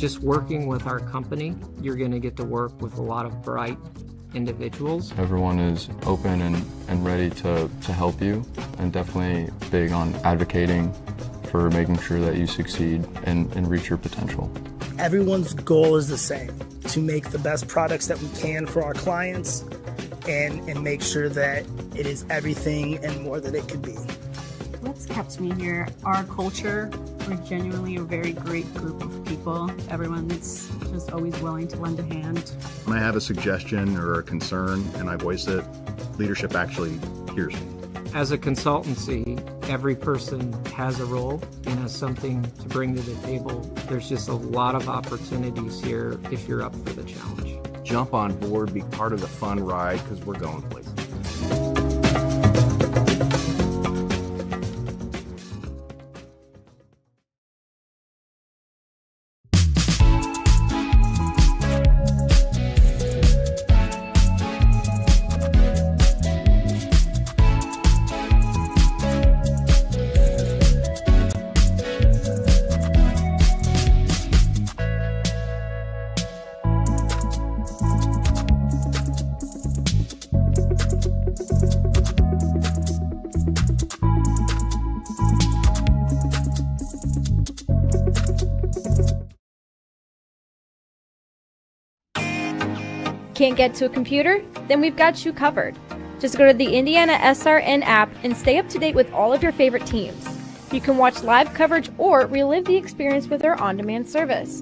just working with our company, you're going to get to work with a lot of bright individuals. Everyone is open and ready to help you, and definitely big on advocating for making sure that you succeed and reach your potential. Everyone's goal is the same, to make the best products that we can for our clients and make sure that it is everything and more that it could be. What's kept me here? Our culture. We're genuinely a very great group of people. Everyone's just always willing to lend a hand. When I have a suggestion or a concern and I voice it, leadership actually hears me. As a consultancy, every person has a role and has something to bring to the table. There's just a lot of opportunities here if you're up for the challenge. Jump on board, be part of the fun ride, because we're going places. Can't get to a computer? Then we've got you covered. Just go to the IndianaSRN app and stay up to date with all of your favorite teams. You can watch live coverage or relive the experience with our on-demand service.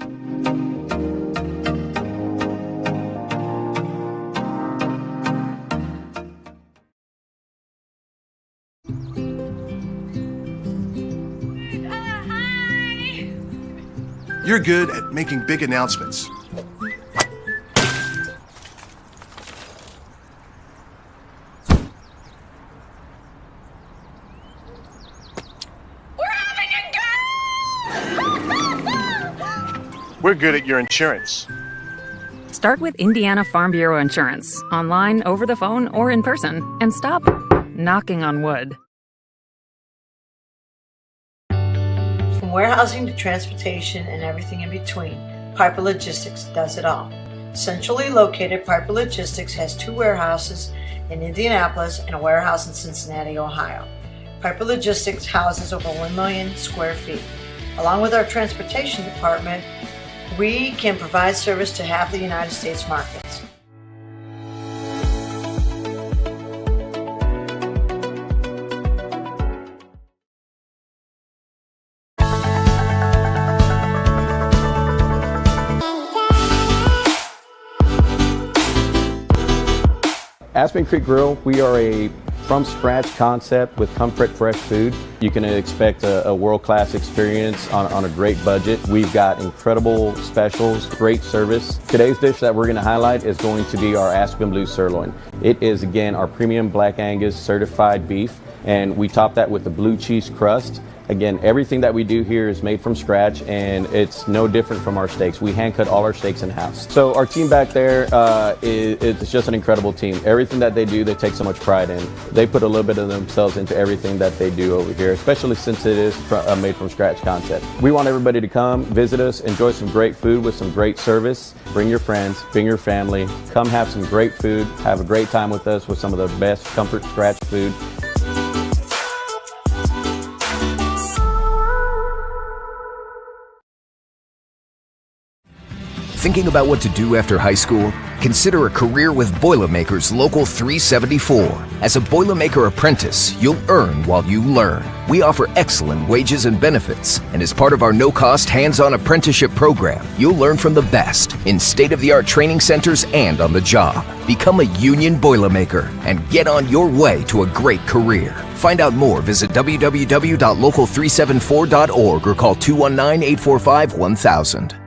You're good at making big announcements. We're good at your insurance. Start with Indiana Farm Bureau Insurance, online, over the phone, or in person, and stop knocking on wood. From warehousing to transportation and everything in between, Piper Logistics does it all. Centrally located, Piper Logistics has 2 warehouses in Indianapolis and a warehouse in Cincinnati, Ohio. Piper Logistics houses over 1 million square feet. Along with our transportation department, we can provide service to half the United States markets. Aspen Creek Grill, we are a from-scratch concept with comfort fresh food. You can expect a world-class experience on a great budget. We've got incredible specials, great service. Today's dish that we're going to highlight is going to be our Aspen Blue Sirloin. It is, again, our premium Black Angus certified beef, and we top that with the blue cheese crust. Again, everything that we do here is made from scratch, and it's no different from our steaks. We hand cut all our steaks in-house. So our team back there is just an incredible team. Everything that they do, they take so much pride in. They put a little bit of themselves into everything that they do over here, especially since it is a made from scratch concept. We want everybody to come, visit us, enjoy some great food with some great service. Bring your friends, bring your family, come have some great food, have a great time with us with some of the best comfort scratch food. Thinking about what to do after high school? Consider a career with Boilermakers Local 374. As a Boilermaker apprentice, you'll earn while you learn. We offer excellent wages and benefits, and as part of our no-cost hands-on apprenticeship program, you'll learn from the best in state-of-the-art training centers and on the job. Become a union Boilermaker and get on your way to a great career. Find out more, visit www.local374.org or call 219-845-1000.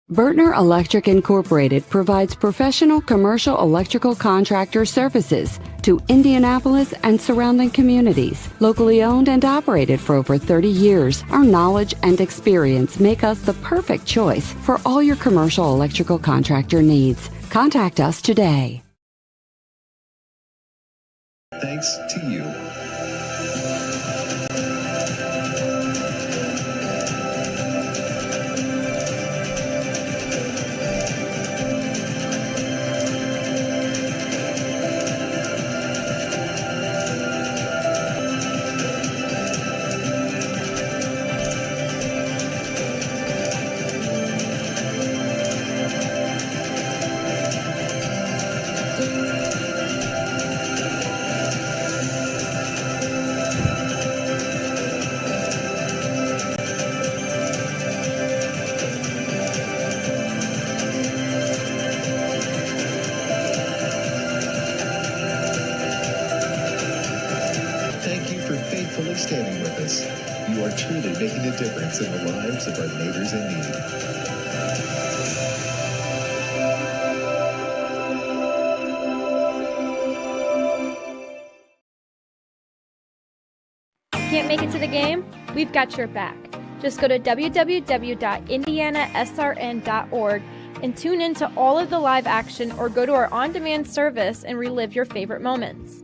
Vernon Electric Incorporated provides professional commercial electrical contractor services to Indianapolis and surrounding communities. Locally owned and operated for over 30 years, our knowledge and experience make us the perfect choice for all your commercial electrical contractor needs. Contact us today. Thanks to you. faithfully standing with us. You are truly making a difference in the lives of our neighbors in need. Can't make it to the game? We've got your back. Just go to www.IndianaSRN.org and tune in to all of the live action, or go to our on-demand service and relive your favorite moments.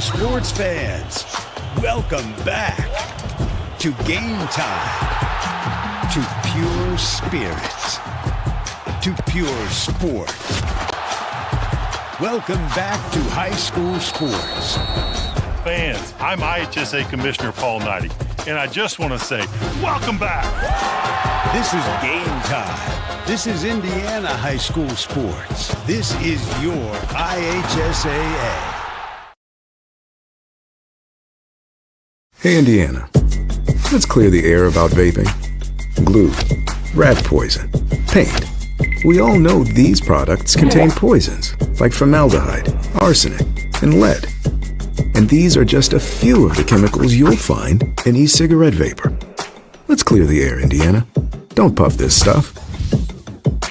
Sports fans, welcome back to Game Time, to pure spirit, to pure sport. Welcome back to high school sports. Fans, I'm IHSAA Commissioner Paul Knighty, and I just want to say, welcome back. This is Game Time. This is Indiana high school sports. This is your IHSAA. Hey, Indiana, let's clear the air about vaping. Glue, rat poison, paint. We all know these products contain poisons like formaldehyde, arsenic, and lead. And these are just a few of the chemicals you'll find in e-cigarette vapor. Let's clear the air, Indiana. Don't puff this stuff.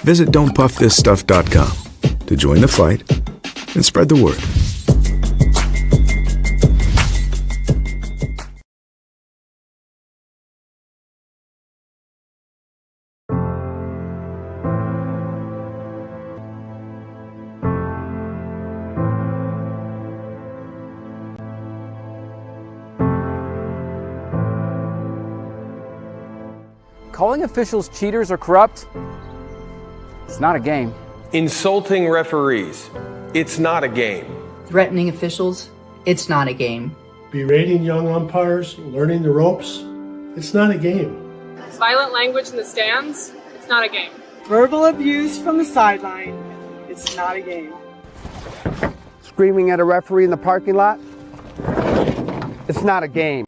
Visit don'tpuffthisstuff.com to join the fight and spread the word. Calling officials cheaters or corrupt, it's not a game. Insulting referees, it's not a game. Threatening officials, it's not a game. Berating young umpires, learning the ropes, it's not a game. Violent language in the stands, it's not a game. Verbal abuse from the sideline, it's not a game. Screaming at a referee in the parking lot, it's not a game.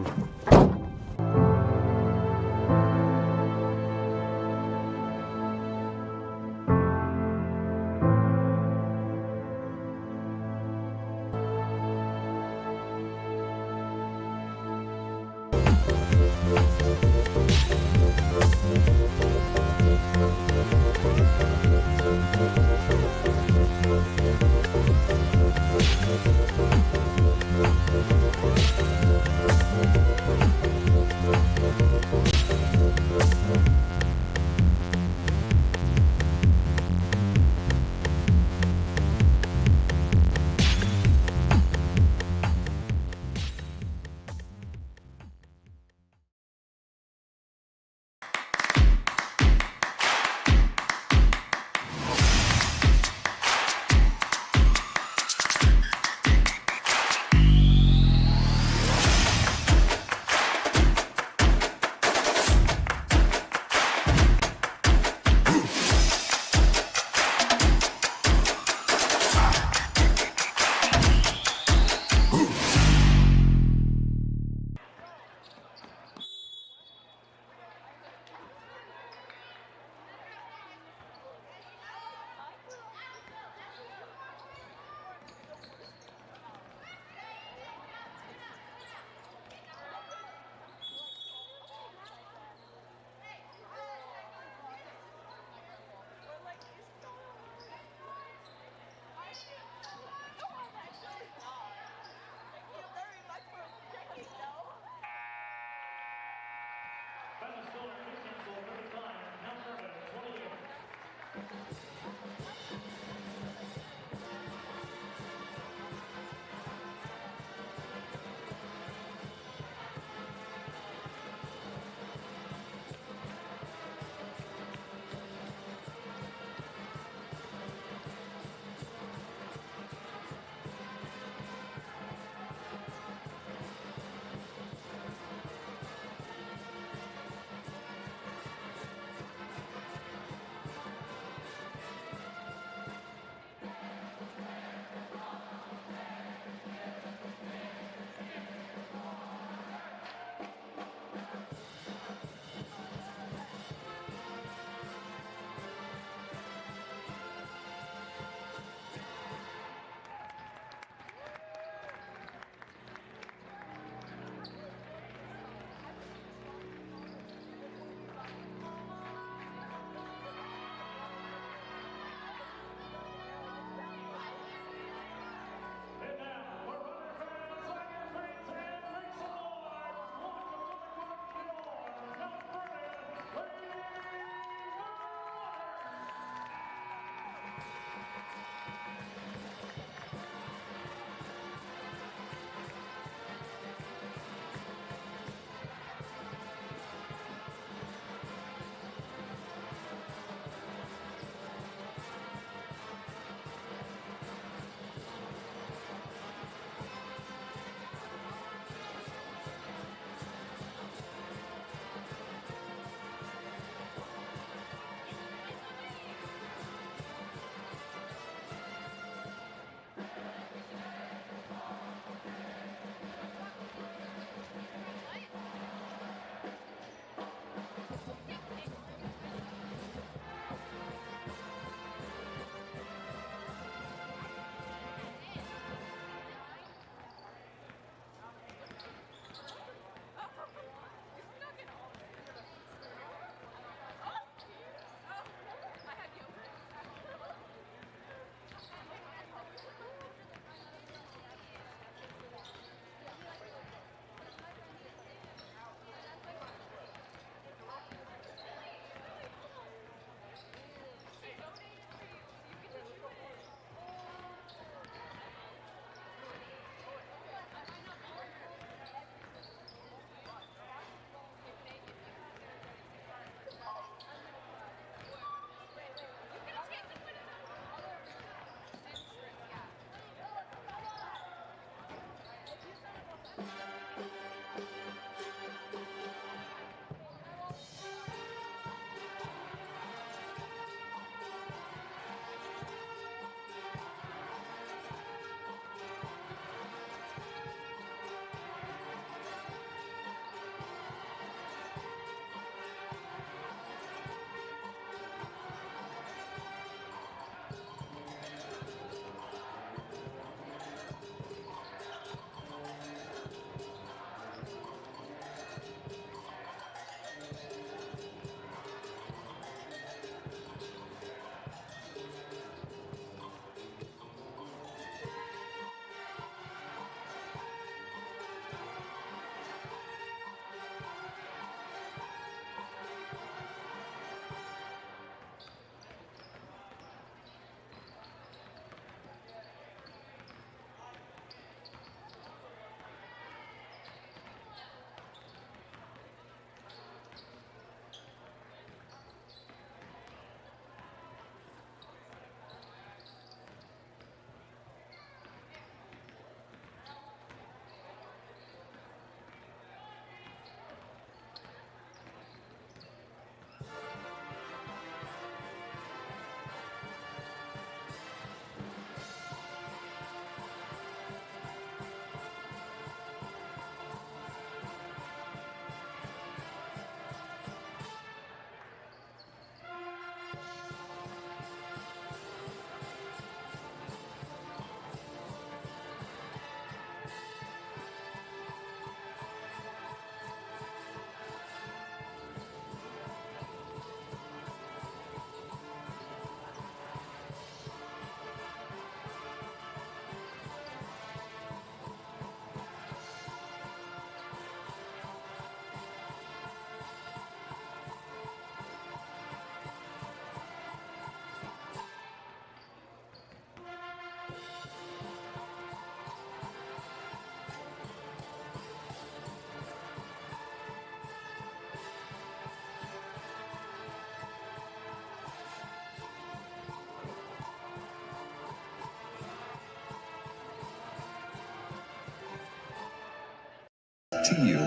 to you.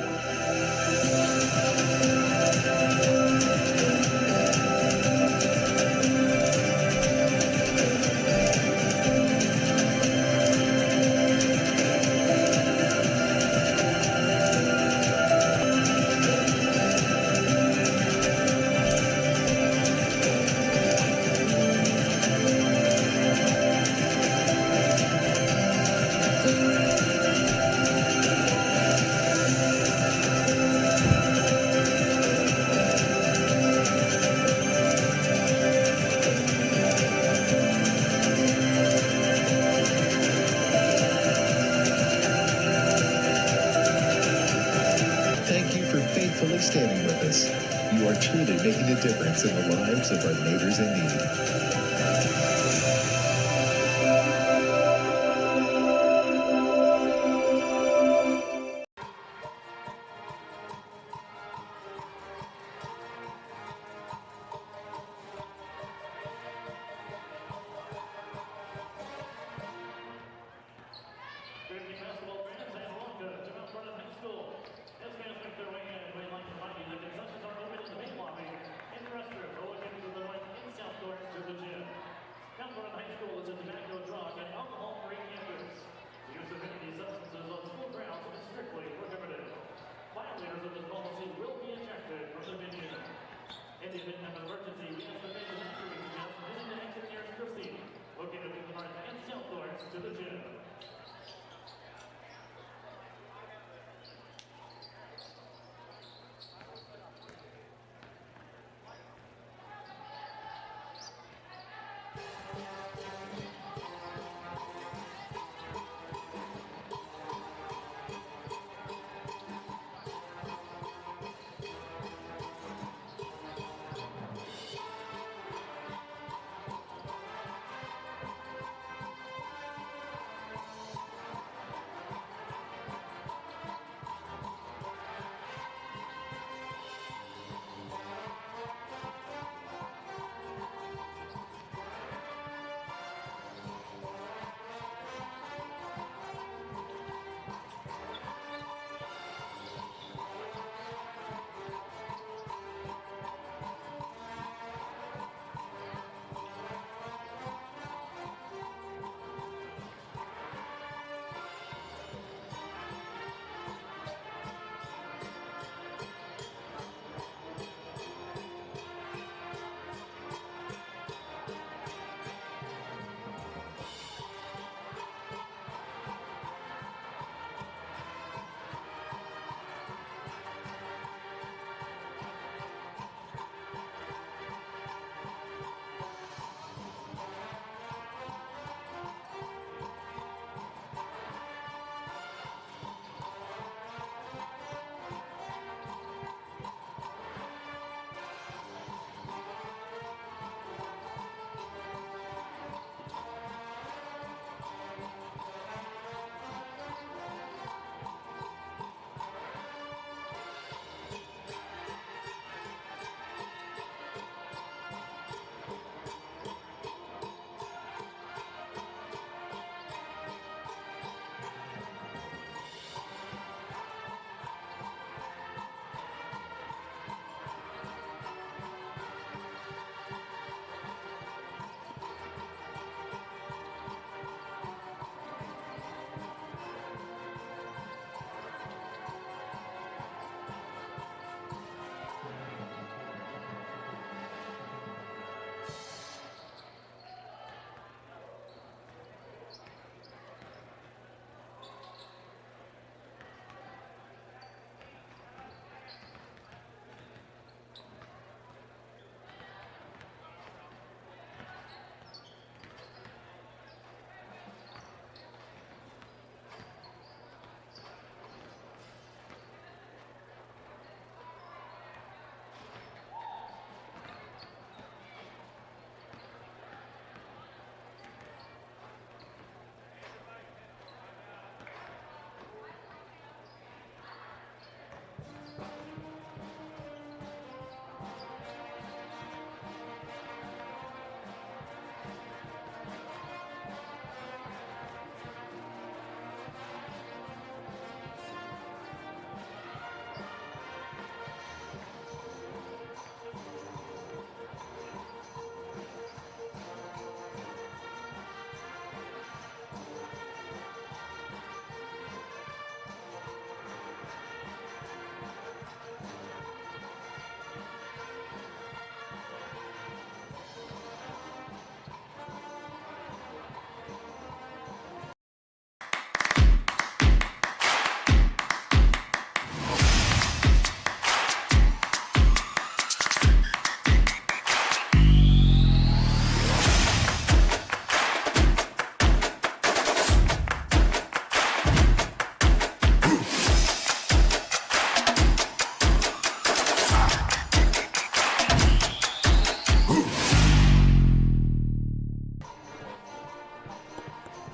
Thank you for faithfully standing with us. You are truly making a difference in the lives of our neighbors in need.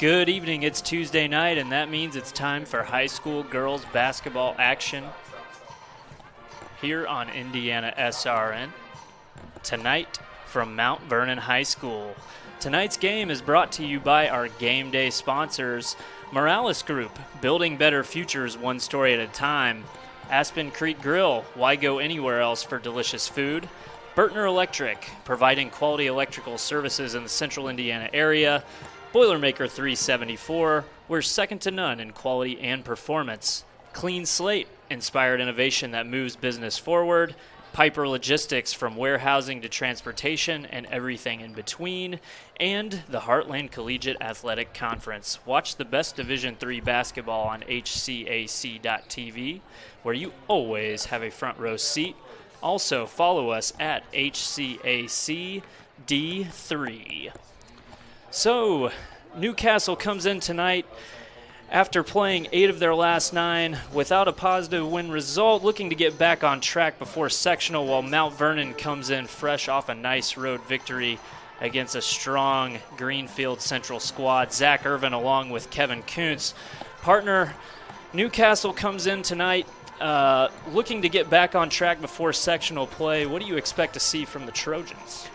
Good evening. It's Tuesday night, and that means it's time for high school girls basketball action here on IndianaSRN. Tonight from Mount Vernon High School. Tonight's game is brought to you by our game day sponsors, Morales Group, building better futures one story at a time. Aspen Creek Grill, why go anywhere else for delicious food? Burtner Electric, providing quality electrical services in the central Indiana area. Boilermaker 374, we're second to none in quality and performance. Clean Slate, inspired innovation that moves business forward. Piper Logistics, from warehousing to transportation and everything in between. And the Heartland Collegiate Athletic Conference. Watch the best Division III basketball on HCAC.tv, where you always have a front row seat. Also, follow us at HCACD3. So, Newcastle comes in tonight after playing 8 of their last 9 without a positive win result, looking to get back on track before sectional, while Mount Vernon comes in fresh off a nice road victory against a strong Greenfield Central squad. Zach Irvin along with Kevin Kuntz. Partner, Newcastle comes in tonight looking to get back on track before sectional play. What do you expect to see from the Trojans?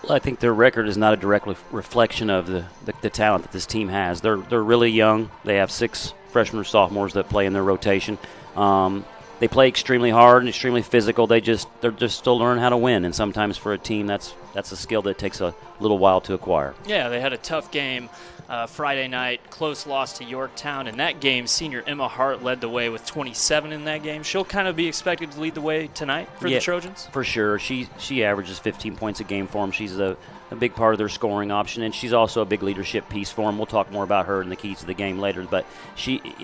Well, I think their record is not a direct reflection of the talent that this team has. They're really young. They have 6 freshmen or sophomores that play in their rotation. They play extremely hard and extremely physical. They're just still learning how to win, and sometimes for a team that's a skill that takes a little while to acquire. Yeah, they had a tough game Friday night, close loss to Yorktown. In that game, senior Emma Hart led the way with 27 in that game. She'll kind of be expected to lead the way tonight for the Trojans? For sure. She averages 15 points a game for them. She's a big part of their scoring option, and she's also a big leadership piece for them. We'll talk more about her and the keys to the game later, but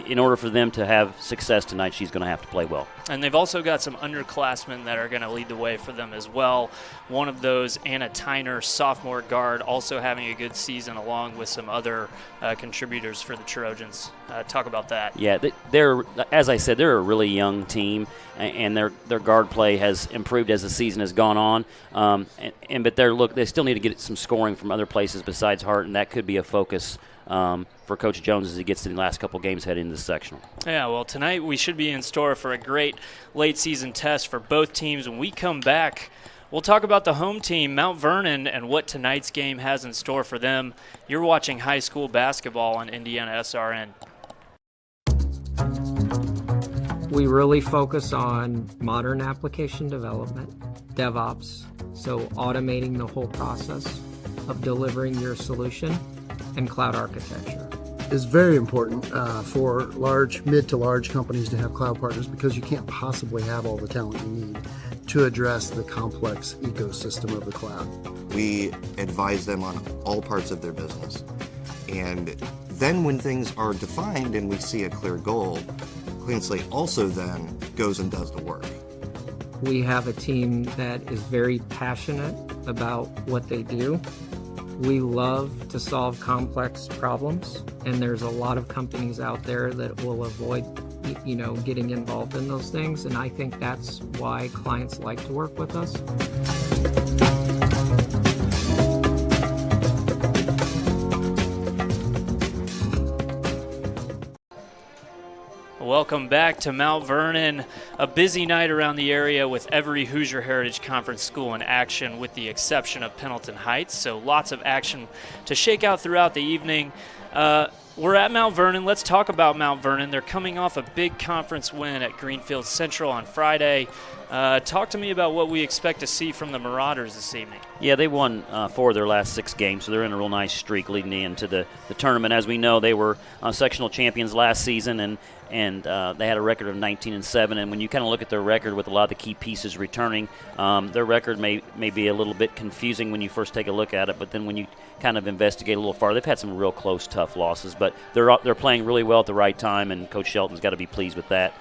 in order for them to have success tonight, she's going to have to play well. And they've also got some underclassmen that are going to lead the way for them as well. One of those, Anna Tyner, sophomore guard, also having a good season, along with some other contributors for the Trojans. Talk about that. Yeah, they're, as I said, they're a really young team, and their guard play has improved as the season has gone on. But they still need to get some scoring from other places besides Hart, and that could be a focus for Coach Jones as he gets to the last couple games heading into the sectional. Yeah, well, tonight we should be in store for a great late-season test for both teams. When we come back, we'll talk about the home team, Mount Vernon, and what tonight's game has in store for them. You're watching high school basketball on IndianaSRN. We really focus on modern application development, DevOps, so automating the whole process of delivering your solution, and cloud architecture. It's very important for mid to large companies to have cloud partners, because you can't possibly have all the talent you need to address the complex ecosystem of the cloud. We advise them on all parts of their business. And then when things are defined and we see a clear goal, Clean Slate also then goes and does the work. We have a team that is very passionate about what they do. We love to solve complex problems, and there's a lot of companies out there that will avoid, getting involved in those things, and I think that's why clients like to work with us. Welcome back to Mount Vernon. A busy night around the area with every Hoosier Heritage Conference school in action, with the exception of Pendleton Heights. So lots of action to shake out throughout the evening. We're at Mount Vernon. Let's talk about Mount Vernon. They're coming off a big conference win at Greenfield Central on Friday. Talk to me about what we expect to see from the Marauders this evening. Yeah, they won 4 of their last 6 games, so they're in a real nice streak leading into the tournament. As we know, they were sectional champions last season, and they had a record of 19-7. And when you kind of look at their record with a lot of the key pieces returning, their record may be a little bit confusing when you first take a look at it. But then when you kind of investigate a little farther, they've had some real close, tough losses. But they're playing really well at the right time, and Coach Shelton's got to be pleased with that.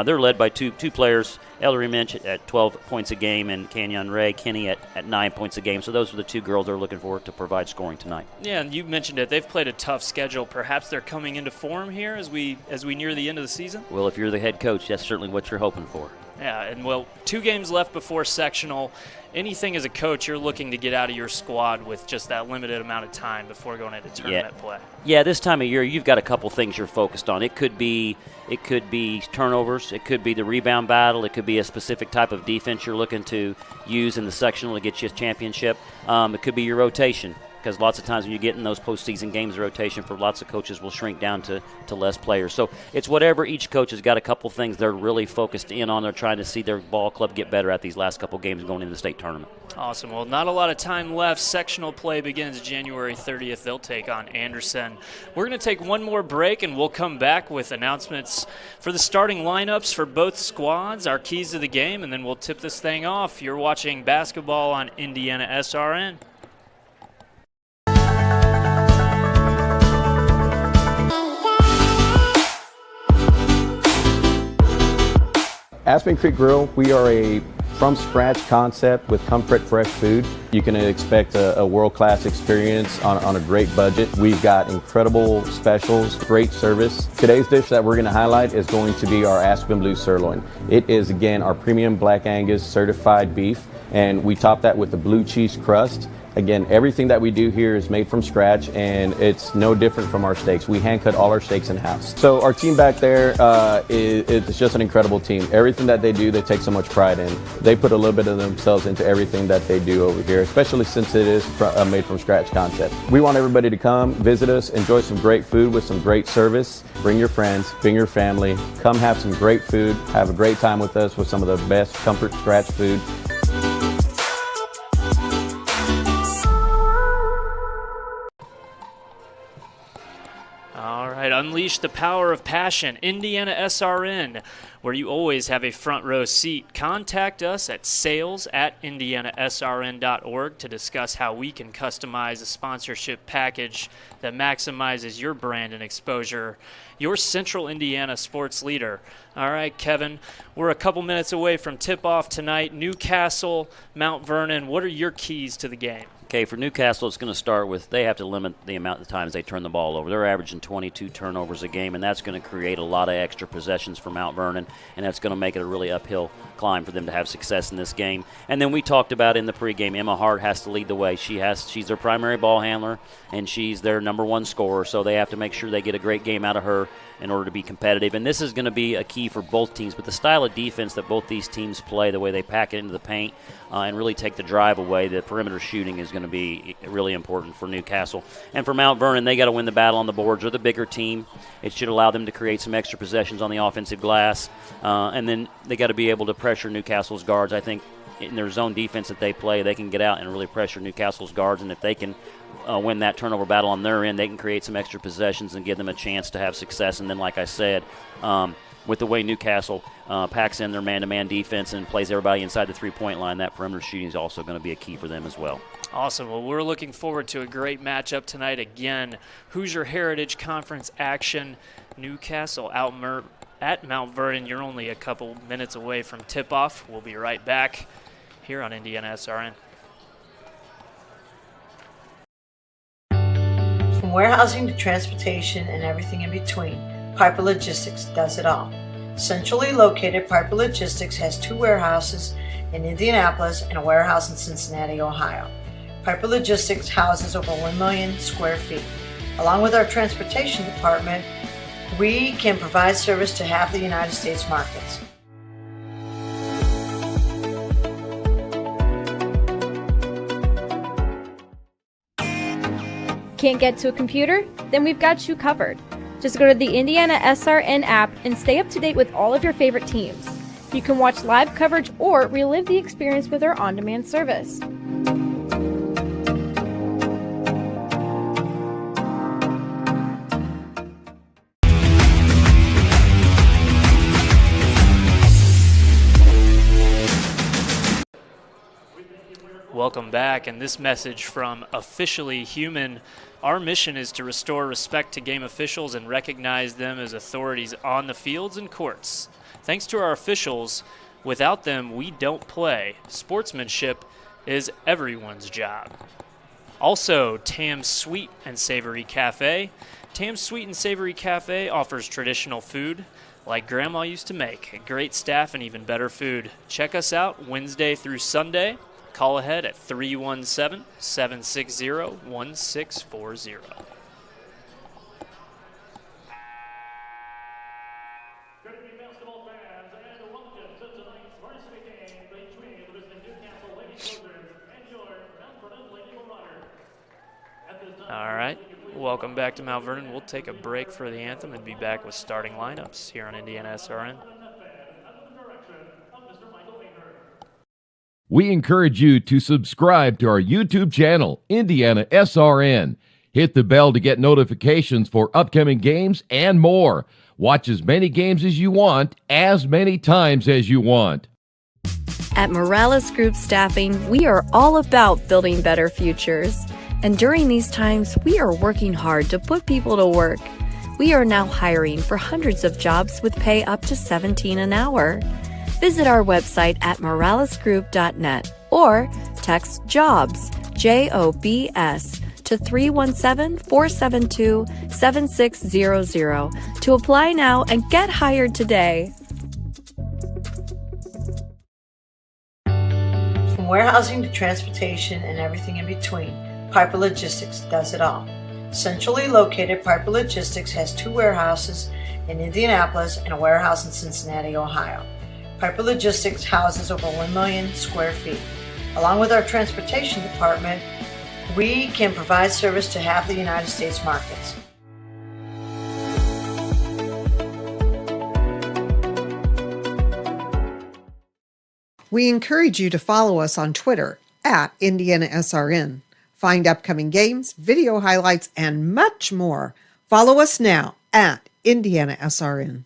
They're led by two players, Ellery Minch at 12 points a game, and Canyon Ray Kinney at 9 points a game. So those are the 2 girls they're looking for to provide scoring tonight. Yeah, and you mentioned it. They've played a tough schedule. Perhaps they're coming into form here as we near the end of the season? Well, if you're the head coach, that's certainly what you're hoping for. Yeah, and well, 2 games left before sectional. Anything as a coach you're looking to get out of your squad with just that limited amount of time before going into tournament play? Yeah, this time of year you've got a couple things you're focused on. It could be turnovers, it could be the rebound battle, it could be a specific type of defense you're looking to use in the sectional to get you a championship. It could be your rotation, because lots of times when you get in those postseason games, the rotation for lots of coaches will shrink down to less players. So it's whatever. Each coach has got a couple things they're really focused in on. They're trying to see their ball club get better at these last couple games going into the state tournament. Awesome. Well, not a lot of time left. Sectional play begins January 30th. They'll take on Anderson. We're going to take one more break, and we'll come back with announcements for the starting lineups for both squads, our keys to the game, and then we'll tip this thing off. You're watching basketball on IndianaSRN. Aspen Creek Grill, we are a from-scratch concept with comfort fresh food. You can expect a world-class experience on a great budget. We've got incredible specials, great service. Today's dish that we're going to highlight is going to be our Aspen Blue Sirloin. It is, again, our premium Black Angus certified beef, and we top that with the blue cheese crust. Again, everything that we do here is made from scratch, and it's no different from our steaks. We hand cut all our steaks in-house. So our team back there, it's just an incredible team. Everything that they do, they take so much pride in. They put a little bit of themselves into everything that they do over here, especially since it is a made from scratch concept. We want everybody to come, visit us, enjoy some great food with some great service. Bring your friends, bring your family, come have some great food, have a great time with us with some of the best comfort scratch food. All right, unleash the power of passion. IndianaSRN, where you always have a front row seat. Contact us at sales@indianasrn.org to discuss how we can customize a sponsorship package that maximizes your brand and exposure. Your Central Indiana sports leader. All right, Kevin, we're a couple minutes away from tip-off tonight. Newcastle, Mount Vernon, what are your keys to the game? Okay, for Newcastle, it's going to start with they have to limit the amount of times they turn the ball over. They're averaging 22 turnovers a game, and that's going to create a lot of extra possessions for Mount Vernon, and that's going to make it a really uphill climb for them to have success in this game. And then we talked about in the pregame, Emma Hart has to lead the way. She's their primary ball handler, and she's their number one scorer, so they have to make sure they get a great game out of her in order to be competitive. And this is going to be a key for both teams, but the style of defense that both these teams play, the way they pack it into the paint and really take the drive away, the perimeter shooting is going to be really important for Newcastle. And for Mount Vernon, they got to win the battle on the boards. They're the bigger team. It should allow them to create some extra possessions on the offensive glass. And then they got to be able to pressure Newcastle's guards. I think in their zone defense that they play, they can get out and really pressure Newcastle's guards. And if they can win that turnover battle on their end, they can create some extra possessions and give them a chance to have success. And then, like I said, with the way Newcastle packs in their man-to-man defense and plays everybody inside the three-point line, that perimeter shooting is also going to be a key for them as well. Awesome. Well, we're looking forward to a great matchup tonight. Again, Hoosier Heritage Conference action. Newcastle out at Mount Vernon. You're only a couple minutes away from tip-off. We'll be right back here on IndianaSRN. From warehousing to transportation and everything in between, Piper Logistics does it all. Centrally located, Piper Logistics has 2 warehouses in Indianapolis and a warehouse in Cincinnati, Ohio. Piper Logistics houses over 1 million square feet. Along with our transportation department, we can provide service to half the United States markets. Can't get to a computer? Then we've got you covered. Just go to the IndianaSRN app and stay up to date with all of your favorite teams. You can watch live coverage or relive the experience with our on-demand service. Welcome back, and this message from Officially Human. Our mission is to restore respect to game officials and recognize them as authorities on the fields and courts. Thanks to our officials, without them we don't play. Sportsmanship is everyone's job. Also, Tam's Sweet and Savory Cafe. Tam's Sweet and Savory Cafe offers traditional food like Grandma used to make. Great staff and even better food. Check us out Wednesday through Sunday. Call ahead at 317-760-1640. All right, welcome back to Mount Vernon. We'll take a break for the anthem and be back with starting lineups here on IndianaSRN. We encourage you to subscribe to our YouTube channel, IndianaSRN. Hit the bell to get notifications for upcoming games and more. Watch as many games as you want, as many times as you want. At Morales Group Staffing, we are all about building better futures. And during these times, we are working hard to put people to work. We are now hiring for hundreds of jobs with pay up to $17 an hour. Visit our website at moralesgroup.net or text JOBS, JOBS, to 317-472-7600 to apply now and get hired today. From warehousing to transportation and everything in between, Piper Logistics does it all. Centrally located, Piper Logistics has 2 warehouses in Indianapolis and a warehouse in Cincinnati, Ohio. Piper Logistics houses over 1 million square feet. Along with our transportation department, we can provide service to half the United States markets. We encourage you to follow us on Twitter at IndianaSRN. Find upcoming games, video highlights, and much more. Follow us now at IndianaSRN.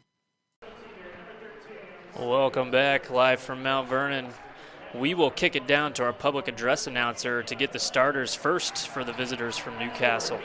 Welcome back, live from Mount Vernon. We will kick it down to our public address announcer to get the starters first for the visitors from Newcastle.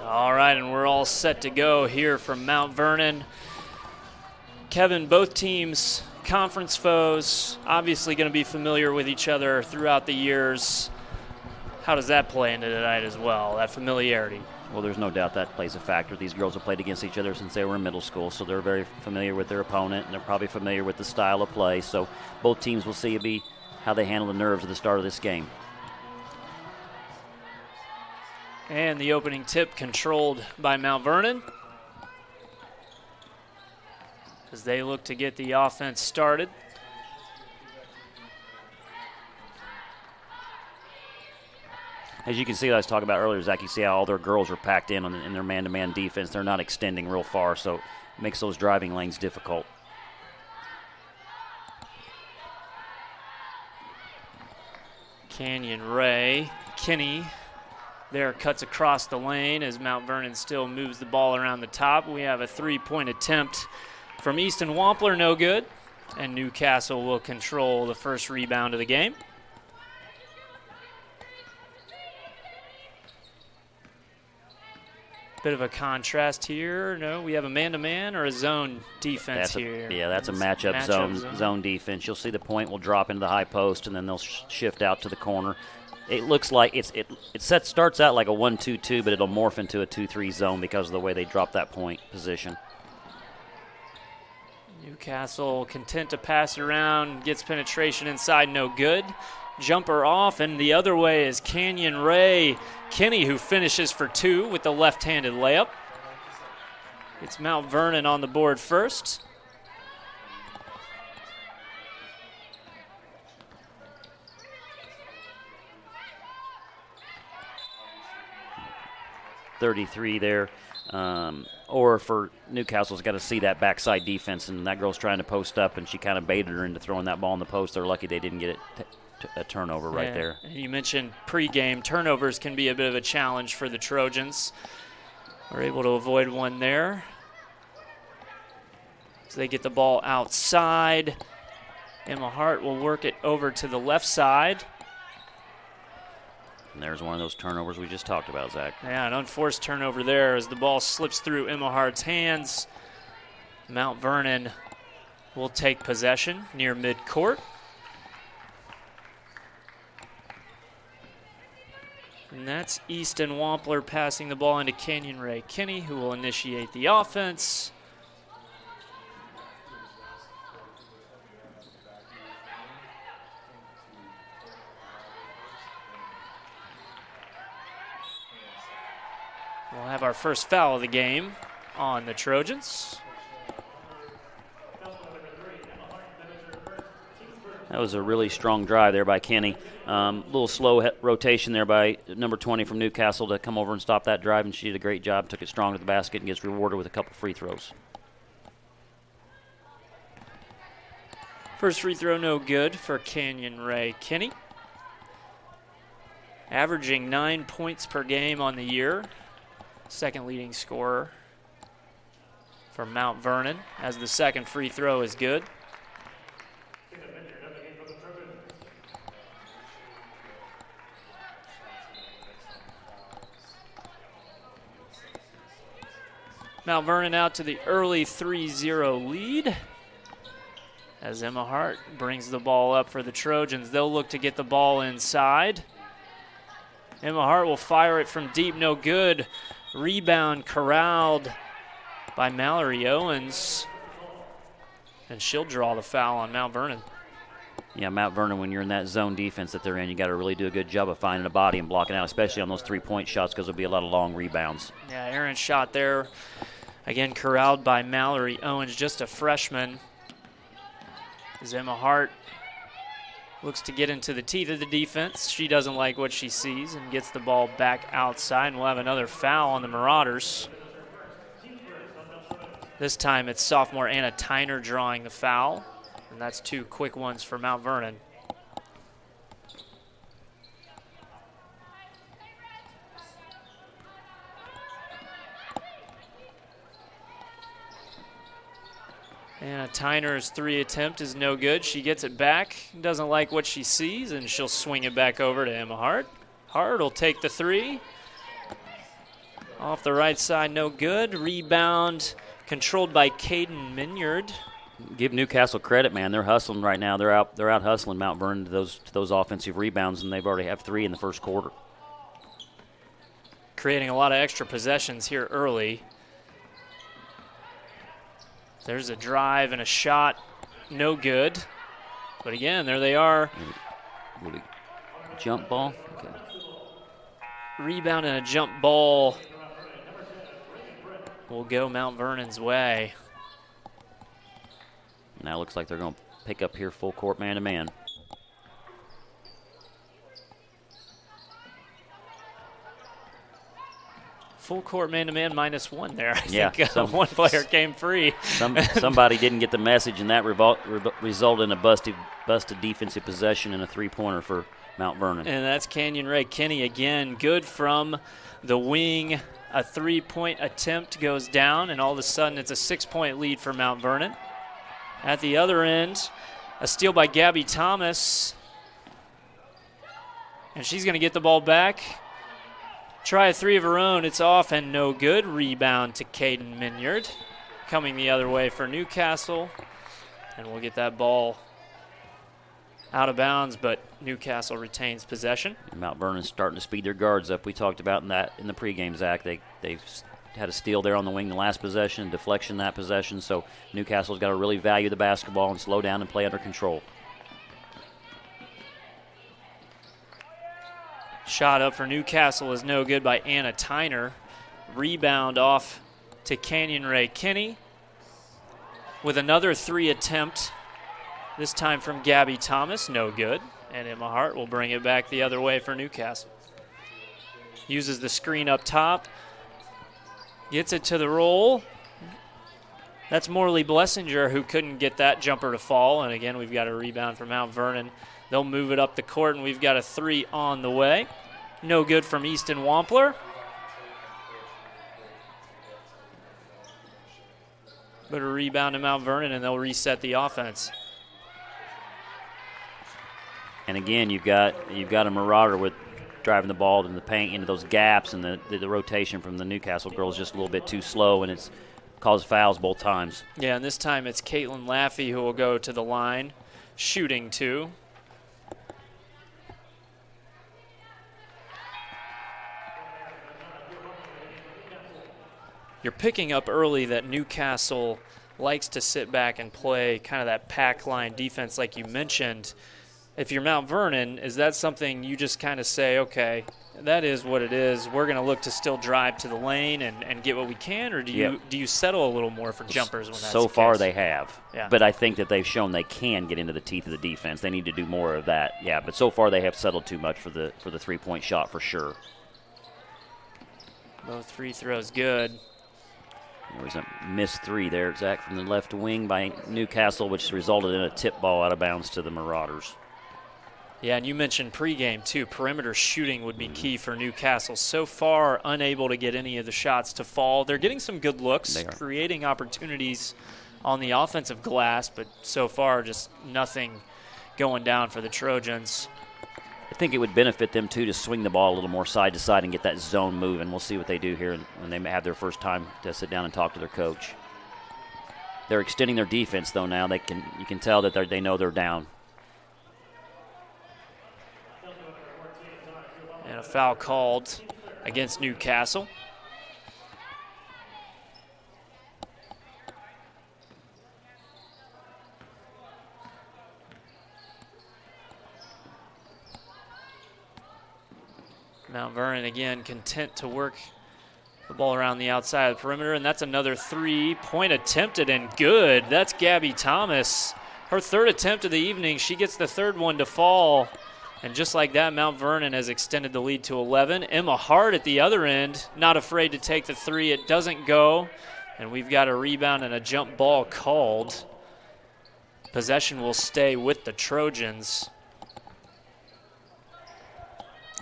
All right, and we're all set to go here from Mount Vernon. Kevin, both teams, conference foes, obviously going to be familiar with each other throughout the years. How does that play into tonight as well, that familiarity? Well, there's no doubt that plays a factor. These girls have played against each other since they were in middle school, so they're very familiar with their opponent, and they're probably familiar with the style of play. So both teams will see how they handle the nerves at the start of this game. And the opening tip controlled by Mount Vernon as they look to get the offense started. As you can see, I was talking about earlier, Zach, you see how all their girls are packed in their man-to-man defense. They're not extending real far, so it makes those driving lanes difficult. Canyon Ray, Kinney there cuts across the lane as Mount Vernon still moves the ball around the top. We have a three-point attempt from Easton Wampler, no good. And Newcastle will control the first rebound of the game. Bit of a contrast here. No, we have a man-to-man or a zone defense here. That's a matchup zone defense. You'll see the point will drop into the high post, and then they'll shift out to the corner. It looks like it starts out like a 1-2-2, but it'll morph into a 2-3 zone because of the way they drop that point position. Newcastle content to pass it around, gets penetration inside, no good. Jumper off, and the other way is Canyon Ray Kinney, who finishes for 2 with the left-handed layup. It's Mount Vernon on the board first. .33 there. Or for Newcastle's got to see that backside defense, and that girl's trying to post up, and she kind of baited her into throwing that ball in the post. They're lucky they didn't get it a turnover right there. You mentioned pregame turnovers can be a bit of a challenge for the Trojans. We're able to avoid one there. So they get the ball outside. Emma Hart will work it over to the left side. And there's one of those turnovers we just talked about, Zach. Yeah, an unforced turnover there as the ball slips through Emma Hart's hands. Mount Vernon will take possession near midcourt. And that's Easton Wampler passing the ball into Canyon Ray Kinney, who will initiate the offense. We'll have our first foul of the game on the Trojans. That was a really strong drive there by Kenny. Little slow rotation there by number 20 from Newcastle to come over and stop that drive, and she did a great job, took it strong to the basket, and gets rewarded with a couple free throws. First free throw no good for Canyon Ray Kinney. Averaging 9 points per game on the year. Second leading scorer for Mount Vernon, as the second free throw is good. Mount Vernon out to the early 3-0 lead as Emma Hart brings the ball up for the Trojans. They'll look to get the ball inside. Emma Hart will fire it from deep, no good. Rebound corralled by Mallory Owens, and she'll draw the foul on Mount Vernon. Yeah, Mount Vernon, when you're in that zone defense that they're in, you got to really do a good job of finding a body and blocking out, especially on those three-point shots, because there'll be a lot of long rebounds. Yeah, Aaron's shot there, again corralled by Mallory Owens, just a freshman. As Emma Hart looks to get into the teeth of the defense. She doesn't like what she sees and gets the ball back outside, and we'll have another foul on the Marauders. This time it's sophomore Anna Tyner drawing the foul, and that's 2 quick ones for Mount Vernon. Anna Tyner's 3 attempt is no good. She gets it back, doesn't like what she sees, and she'll swing it back over to Emma Hart. Hart will take the 3. Off the right side, no good. Rebound controlled by Caden Minyard. Give Newcastle credit, man. They're hustling right now. They're out hustling Mount Vernon to those offensive rebounds, and they've already have 3 in the first quarter. Creating a lot of extra possessions here early. There's a drive and a shot, no good. But again, there they are. Jump ball? Okay. Rebound and a jump ball will go Mount Vernon's way. Now it looks like they're going to pick up here full court man-to-man. Full court man-to-man -1 there. I think one player came free. Somebody didn't get the message, and that resulted in a busted defensive possession and a three-pointer for Mount Vernon. And that's Canyon Ray Kinney again. Good from the wing. A 3-point attempt goes down, and all of a sudden it's a 6-point lead for Mount Vernon. At the other end, a steal by Gabby Thomas. And she's going to get the ball back. Try a three of her own. It's off and no good. Rebound to Caden Minyard. Coming the other way for Newcastle. And we'll get that ball out of bounds, but Newcastle retains possession. Mount Vernon's starting to speed their guards up. We talked about that in the pregame, Zach. They've had a steal there on the wing the last possession, deflection that possession. So Newcastle's got to really value the basketball and slow down and play under control. Shot up for Newcastle is no good by Anna Tyner. Rebound off to Canyon Ray Kinney with another three attempt, this time from Gabby Thomas, no good. And Emma Hart will bring it back the other way for Newcastle. Uses the screen up top, gets it to the roll. That's Morley Blessinger who couldn't get that jumper to fall. And again, we've got a rebound from Mount Vernon. They'll move it up the court, and we've got a three on the way. No good from Easton Wampler. But a rebound to Mount Vernon, and they'll reset the offense. And again, you've got a Marauder with driving the ball in the paint into those gaps, and the rotation from the Newcastle girls just a little bit too slow, and it's caused fouls both times. Yeah, and this time it's Caitlin Laffey who will go to the line, shooting two. You're picking up early that Newcastle likes to sit back and play kind of that pack line defense like you mentioned. If you're Mount Vernon, is that something you just kind of say, okay, that is what it is. We're going to look to still drive to the lane and get what we can, or do you settle a little more for jumpers when that's so the far case? They have. Yeah. But I think that they've shown they can get into the teeth of the defense. They need to do more of that. Yeah, but so far they have settled too much for the three-point shot for sure. Both free throws good. There was a missed three there, Zach, from the left wing by Newcastle, which resulted in a tip ball out of bounds to the Marauders. Yeah, and you mentioned pregame, too. Perimeter shooting would be key for Newcastle. So far, unable to get any of the shots to fall. They're getting some good looks, creating opportunities on the offensive glass, but so far just nothing going down for the Trojans. I think it would benefit them, too, to swing the ball a little more side to side and get that zone moving. We'll see what they do here when they have their first time to sit down and talk to their coach. They're extending their defense, though, now. You can tell that they know they're down. And a foul called against Newcastle. Mount Vernon again content to work the ball around the outside of the perimeter, and that's another three-point attempted and good. That's Gabby Thomas. Her third attempt of the evening. She gets the third one to fall. And just like that, Mount Vernon has extended the lead to 11. Emma Hart at the other end, not afraid to take the three. It doesn't go, and we've got a rebound and a jump ball called. Possession will stay with the Trojans.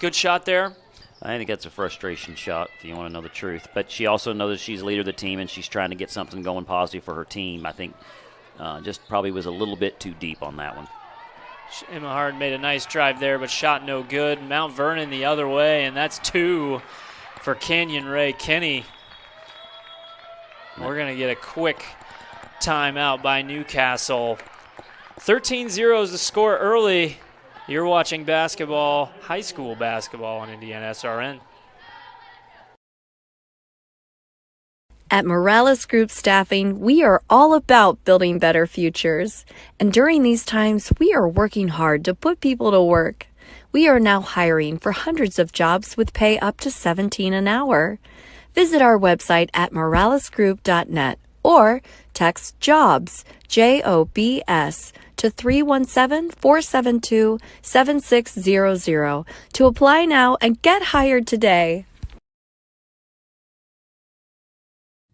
Good shot there. I think that's a frustration shot, if you want to know the truth. But she also knows that she's leader of the team, and she's trying to get something going positive for her team. I think just probably was a little bit too deep on that one. Emma Hart made a nice drive there, but shot no good. Mount Vernon the other way, and that's two for Canyon Ray Kinney. We're going to get a quick timeout by Newcastle. 13-0 is the score early. You're watching basketball, high school basketball on IndianaSRN. At Morales Group Staffing, we are all about building better futures. And during these times, we are working hard to put people to work. We are now hiring for hundreds of jobs with pay up to $17 an hour. Visit our website at moralesgroup.net or text JOBS, JOBS, to 317-472-7600 to apply now and get hired today.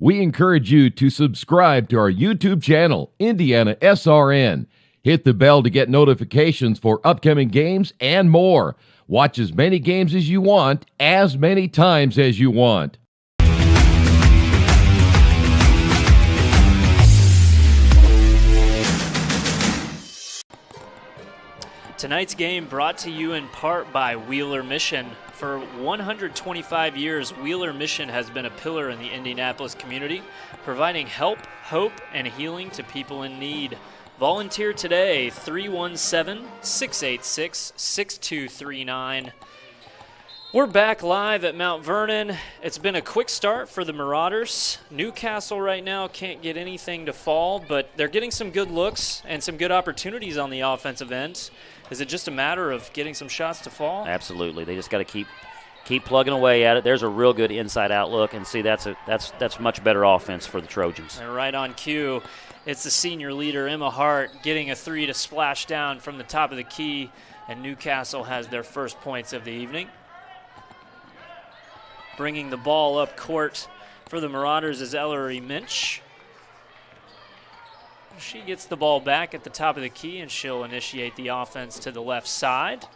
We encourage you to subscribe to our YouTube channel, IndianaSRN. Hit the bell to get notifications for upcoming games and more. Watch as many games as you want, as many times as you want. Tonight's game brought to you in part by Wheeler Mission. For 125 years, Wheeler Mission has been a pillar in the Indianapolis community, providing help, hope, and healing to people in need. Volunteer today, 317-686-6239. We're back live at Mount Vernon. It's been a quick start for the Marauders. Newcastle right now can't get anything to fall, but they're getting some good looks and some good opportunities on the offensive end. Is it just a matter of getting some shots to fall? Absolutely. They just got to keep plugging away at it. There's a real good inside outlook, and see that's much better offense for the Trojans. And right on cue, it's the senior leader, Emma Hart, getting a three to splash down from the top of the key, and Newcastle has their first points of the evening. Bringing the ball up court for the Marauders is Ellery Minch. She gets the ball back at the top of the key, and she'll initiate the offense to the left side.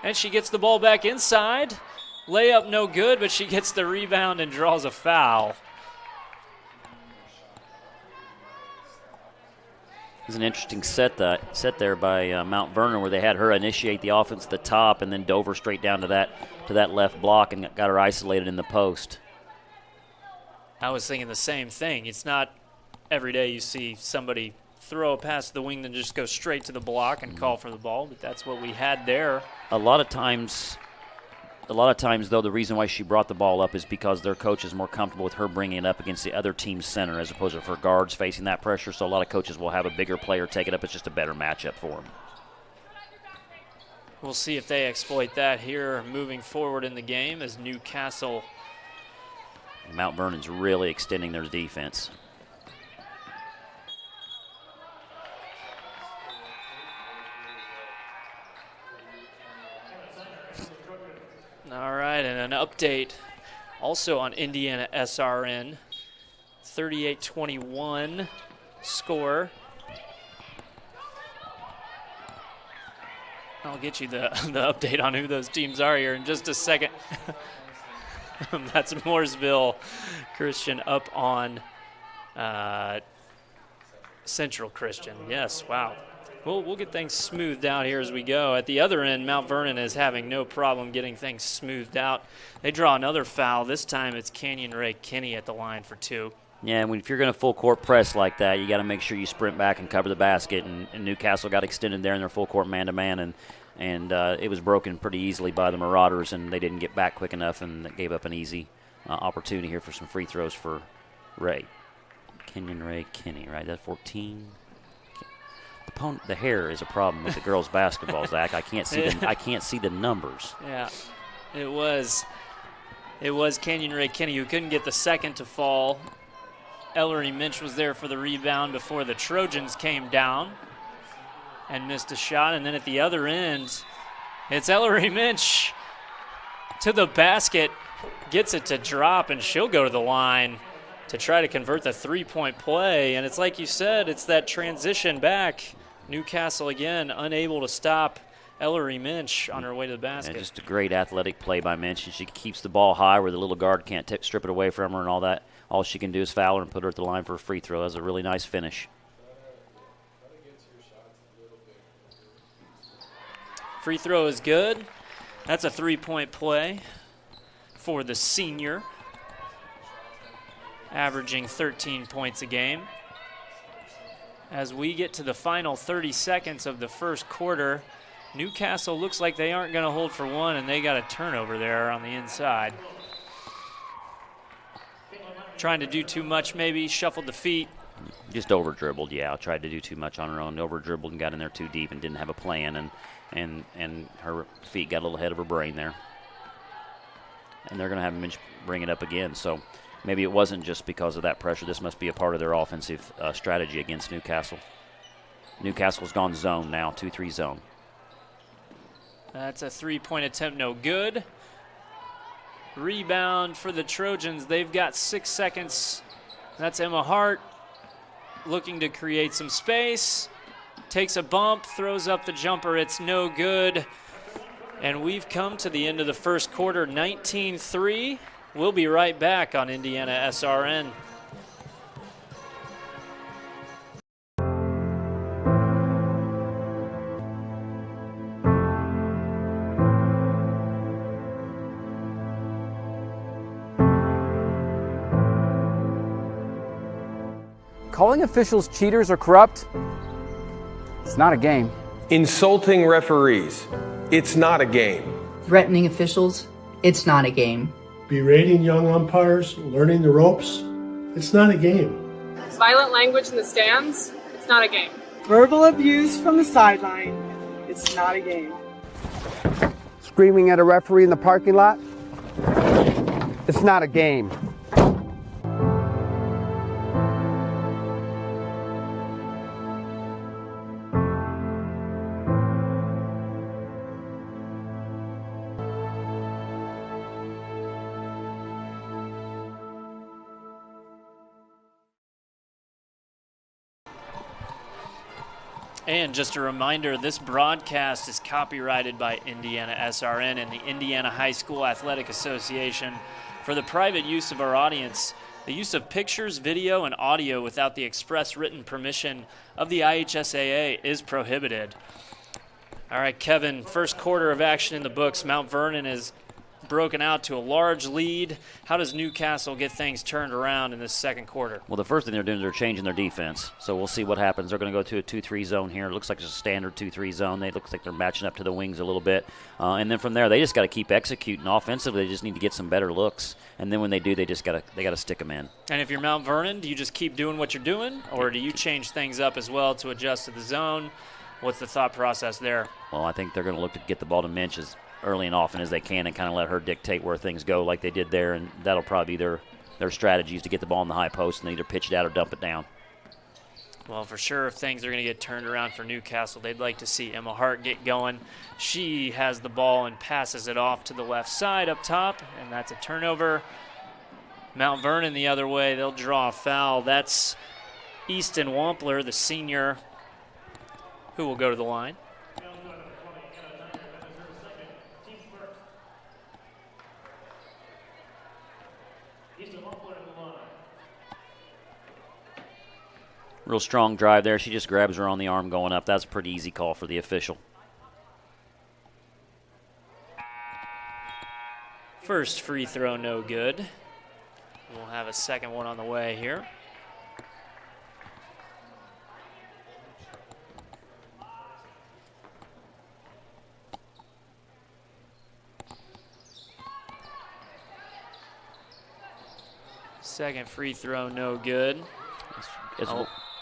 And she gets the ball back inside. Layup no good, but she gets the rebound and draws a foul. It was an interesting set there by Mount Vernon, where they had her initiate the offense at the top and then dove her straight down to that left block and got her isolated in the post. I was thinking the same thing. It's not every day you see somebody throw a pass to the wing then just go straight to the block and call for the ball, but that's what we had there. A lot of times, though, the reason why she brought the ball up is because their coach is more comfortable with her bringing it up against the other team's center as opposed to her guards facing that pressure. So a lot of coaches will have a bigger player take it up. It's just a better matchup for them. We'll see if they exploit that here moving forward in the game as Newcastle. Mount Vernon's really extending their defense. All right, and an update also on IndianaSRN. 38-21 score. I'll get you the update on who those teams are here in just a second. That's Mooresville Christian up on Central Christian. Yes, wow. We'll get things smoothed out here as we go. At the other end, Mount Vernon is having no problem getting things smoothed out. They draw another foul. This time it's Canyon Ray Kinney at the line for two. Yeah, if you're going to full court press like that, you got to make sure you sprint back and cover the basket. And Newcastle got extended there in their full court man-to-man, and it was broken pretty easily by the Marauders, and they didn't get back quick enough, and that gave up an easy opportunity here for some free throws for Ray. Kenyon Ray Kinney, right? That's 14. The hair is a problem with the girls' basketball, Zach. I can't see the numbers. Yeah, it was Kenyon Ray Kinney who couldn't get the second to fall. Ellery Minch was there for the rebound before the Trojans came down and missed a shot. And then at the other end, it's Ellery Minch to the basket, gets it to drop, and she'll go to the line to try to convert the three-point play. And it's like you said, it's that transition back. Newcastle, again, unable to stop Ellery Minch on her way to the basket. Yeah, just a great athletic play by Minch. And she keeps the ball high where the little guard can't strip it away from her and all that. All she can do is foul her and put her at the line for a free throw. That's a really nice finish. Free throw is good. That's a three-point play for the senior, averaging 13 points a game. As we get to the final 30 seconds of the first quarter, Newcastle looks like they aren't going to hold for one, and they got a turnover there on the inside. Trying to do too much, maybe, shuffled the feet. Just over-dribbled, yeah. Tried to do too much on her own. Over-dribbled and got in there too deep and didn't have a plan, and her feet got a little ahead of her brain there. And they're going to have Minch bring it up again. So maybe it wasn't just because of that pressure. This must be a part of their offensive strategy against Newcastle. Newcastle's gone zone now, 2-3 zone. That's a three-point attempt, no good. Rebound for the Trojans. They've got 6 seconds. That's Emma Hart looking to create some space. Takes a bump, throws up the jumper. It's no good. And we've come to the end of the first quarter, 19-3. We'll be right back on IndianaSRN. Calling officials cheaters or corrupt, it's not a game. Insulting referees, it's not a game. Threatening officials, it's not a game. Berating young umpires, learning the ropes, it's not a game. Violent language in the stands, it's not a game. Verbal abuse from the sideline, it's not a game. Screaming at a referee in the parking lot, it's not a game. And just a reminder, this broadcast is copyrighted by IndianaSRN and the Indiana High School Athletic Association. For the private use of our audience, the use of pictures, video, and audio without the express written permission of the IHSAA is prohibited. All right, Kevin, first quarter of action in the books. Mount Vernon is broken out to a large lead. How does Newcastle get things turned around in this second quarter? Well, the first thing they're doing is they're changing their defense. So we'll see what happens. They're going to go to a 2-3 zone here. It looks like it's a standard 2-3 zone. It looks like they're matching up to the wings a little bit. And then from there, they just got to keep executing offensively. They just need to get some better looks. And then when they do, they got to stick them in. And if you're Mount Vernon, do you just keep doing what you're doing, or do you change things up as well to adjust to the zone? What's the thought process there? Well, I think they're going to look to get the ball to Minch as early and often as they can and kind of let her dictate where things go like they did there, and that'll probably be their strategies to get the ball in the high post and either pitch it out or dump it down. Well, for sure, if things are going to get turned around for Newcastle, they'd like to see Emma Hart get going. She has the ball and passes it off to the left side up top, and that's a turnover. Mount Vernon the other way, they'll draw a foul. That's Easton Wampler, the senior, who will go to the line. Real strong drive there. She just grabs her on the arm going up. That's a pretty easy call for the official. First free throw, no good. We'll have a second one on the way here. Second free throw, no good.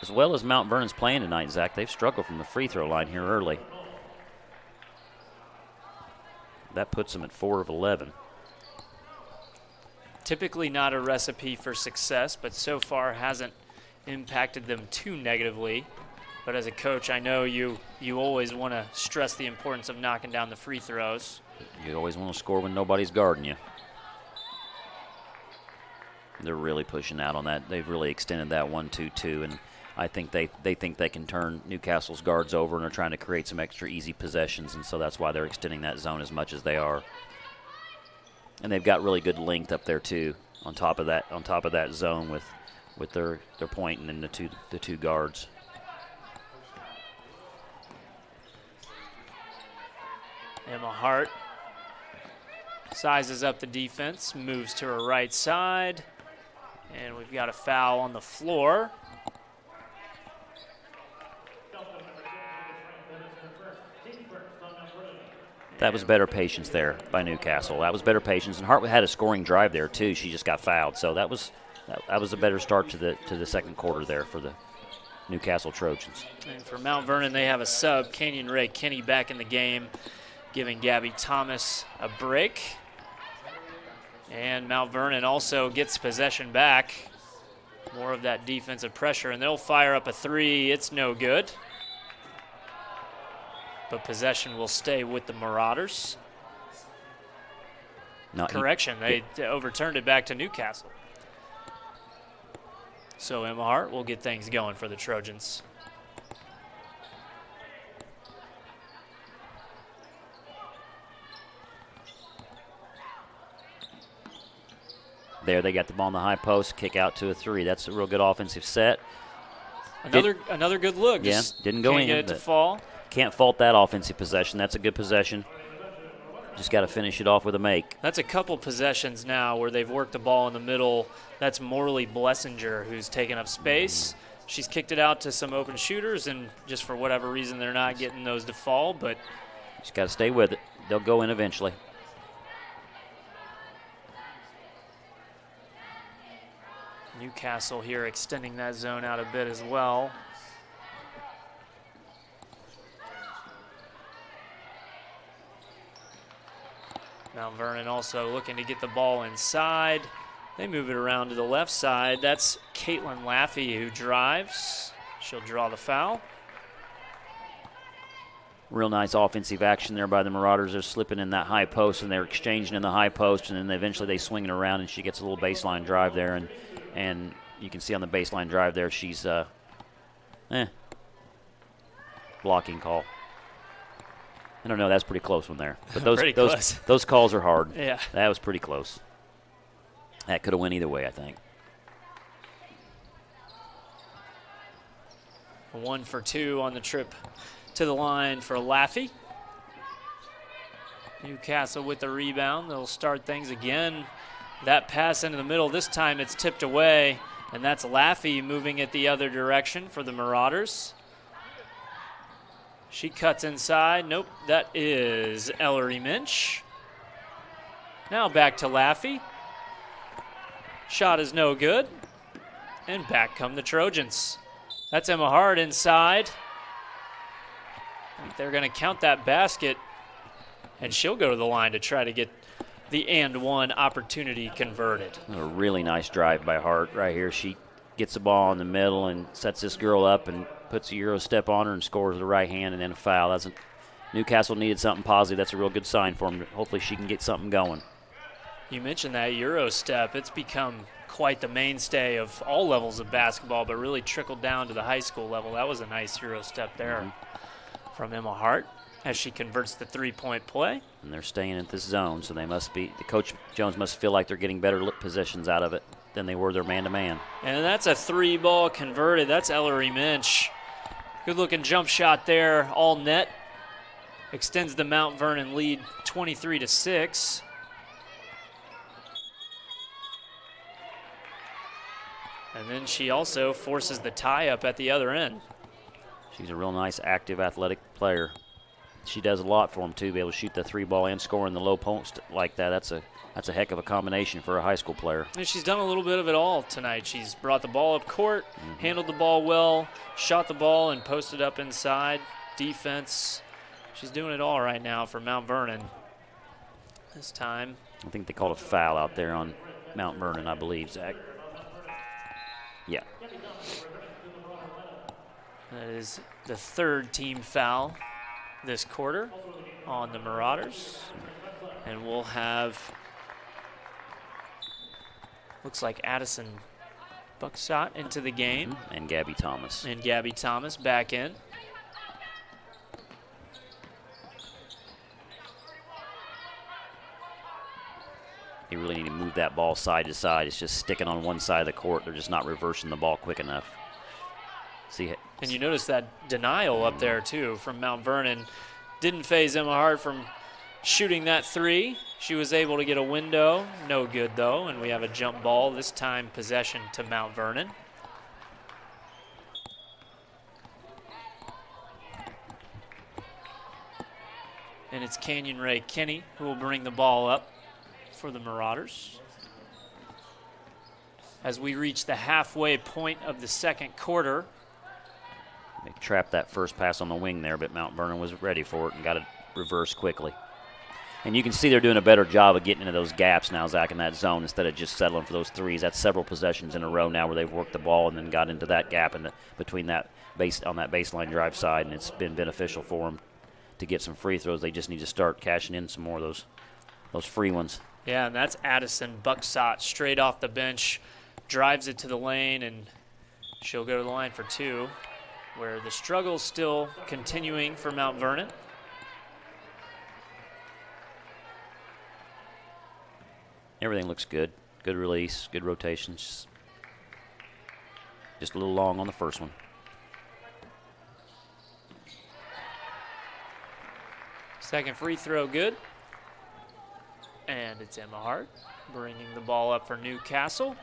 As well as Mount Vernon's playing tonight, Zach, they've struggled from the free throw line here early. That puts them at 4 of 11. Typically not a recipe for success, but so far hasn't impacted them too negatively. But as a coach, I know you always want to stress the importance of knocking down the free throws. You always want to score when nobody's guarding you. They're really pushing out on that. They've really extended that 1-2-2, and I think they think they can turn Newcastle's guards over and are trying to create some extra easy possessions, and so that's why they're extending that zone as much as they are. And they've got really good length up there too, on top of that zone with their point and then the two guards. Emma Hart sizes up the defense, moves to her right side, and we've got a foul on the floor. That was better patience there by Newcastle. That was better patience, and Hart had a scoring drive there too. She just got fouled, so that was a better start to the second quarter there for the Newcastle Trojans. And for Mount Vernon, they have a sub, Canyon Ray Kinney, back in the game, giving Gabby Thomas a break. And Mount Vernon also gets possession back. More of that defensive pressure, and they'll fire up a three. It's no good. But possession will stay with the Marauders. Correction, they overturned it back to Newcastle. So Emma Hart will get things going for the Trojans. There, they got the ball in the high post, kick out to a three. That's a real good offensive set. Another good look. Yeah, didn't go in. Can't get it to fall. Can't fault that offensive possession. That's a good possession. Just got to finish it off with a make. That's a couple possessions now where they've worked the ball in the middle. That's Morley Blessinger who's taken up space. She's kicked it out to some open shooters, and just for whatever reason, they're not getting those to fall, but She's got to stay with it. They'll go in eventually. Newcastle here extending that zone out a bit as well. Mount Vernon also looking to get the ball inside. They move it around to the left side. That's Caitlin Laffey who drives. She'll draw the foul. Real nice offensive action there by the Marauders. They're slipping in that high post, and they're exchanging in the high post, and then eventually they swing it around, and she gets a little baseline drive there, and you can see on the baseline drive there she's blocking call. I don't know. That's pretty close one there. But those calls are hard. Yeah. That was pretty close. That could have went either way, I think. 1 for 2 on the trip to the line for Laffey. Newcastle with the rebound. They'll start things again. That pass into the middle. This time it's tipped away, and that's Laffey moving it the other direction for the Marauders. She cuts inside. Nope, that is Ellery Minch. Now back to Laffey. Shot is no good. And back come the Trojans. That's Emma Hart inside. I think they're going to count that basket, and she'll go to the line to try to get the and one opportunity converted. A really nice drive by Hart right here. She gets the ball in the middle and sets this girl up and puts a Euro step on her and scores the right hand and then a foul. Newcastle needed something positive. That's a real good sign for them. Hopefully she can get something going. You mentioned that Euro step. It's become quite the mainstay of all levels of basketball, but really trickled down to the high school level. That was a nice Euro step there from Emma Hart as she converts the three-point play. And they're staying in this zone, so they must be, Coach Jones must feel like they're getting better positions out of it than they were their man-to-man. And that's a 3-ball converted. That's Ellery Minch. Good-looking jump shot there, all net. Extends the Mount Vernon lead 23-6. And then she also forces the tie-up at the other end. She's a real nice, active, athletic player. She does a lot for them, too, be able to shoot the 3-ball and score in the low post like that. That's a heck of a combination for a high school player. And she's done a little bit of it all tonight. She's brought the ball up court, handled the ball well, shot the ball and posted up inside. Defense. She's doing it all right now for Mount Vernon. This time. I think they called a foul out there on Mount Vernon, I believe, Zach. Yeah. That is the third team foul this quarter on the Marauders. And we'll have, looks like Addison Buckshot into the game. And Gabby Thomas. And Gabby Thomas back in. They really need to move that ball side to side. It's just sticking on one side of the court. They're just not reversing the ball quick enough. See, and you notice that denial up there, too, from Mount Vernon. Didn't phase Emma Hart from shooting that 3. She was able to get a window. No good, though, and we have a jump ball. This time possession to Mount Vernon. And it's Canyon Ray Kinney who will bring the ball up for the Marauders. As we reach the halfway point of the second quarter. They trapped that first pass on the wing there, but Mount Vernon was ready for it and got it reversed quickly. And you can see they're doing a better job of getting into those gaps now, Zach, in that zone instead of just settling for those threes. That's several possessions in a row now where they've worked the ball and then got into that gap between that on that baseline drive side, and it's been beneficial for them to get some free throws. They just need to start cashing in some more of those free ones. Yeah, and that's Addison Buckshot straight off the bench, drives it to the lane, and she'll go to the line for 2, where the struggle's still continuing for Mount Vernon. Everything looks good. Good release, good rotations. Just a little long on the first one. Second free throw good. And it's Emma Hart bringing the ball up for Newcastle.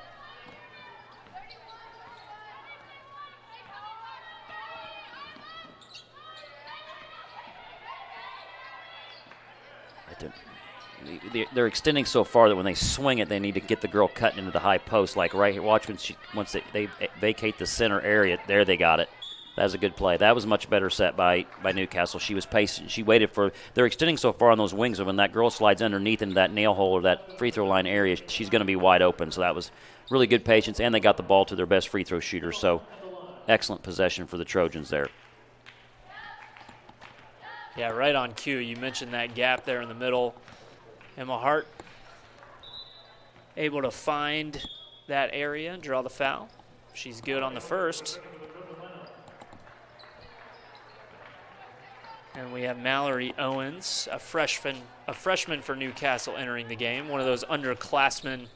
they're extending so far that when they swing it, they need to get the girl cutting into the high post. Like right here, watch once they vacate the center area. There, they got it. That was a good play. That was a much better set by Newcastle. She was patient. She waited for – they're extending so far on those wings, and when that girl slides underneath into that nail hole or that free throw line area, she's going to be wide open. So that was really good patience, and they got the ball to their best free throw shooter. So excellent possession for the Trojans there. Yeah, right on cue. You mentioned that gap there in the middle. Emma Hart able to find that area and draw the foul. She's good on the first. And we have Mallory Owens, a freshman for Newcastle entering the game. One of those underclassmen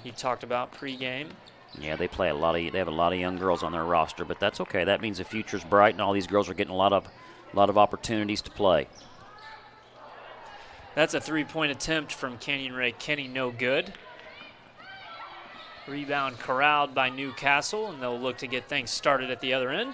you talked about pregame. Yeah, they have a lot of young girls on their roster, but that's okay. That means the future's bright, and all these girls are getting a lot of opportunities to play. That's a three-point attempt from Canyon Ray Kenny, no good. Rebound corralled by Newcastle, and they'll look to get things started at the other end.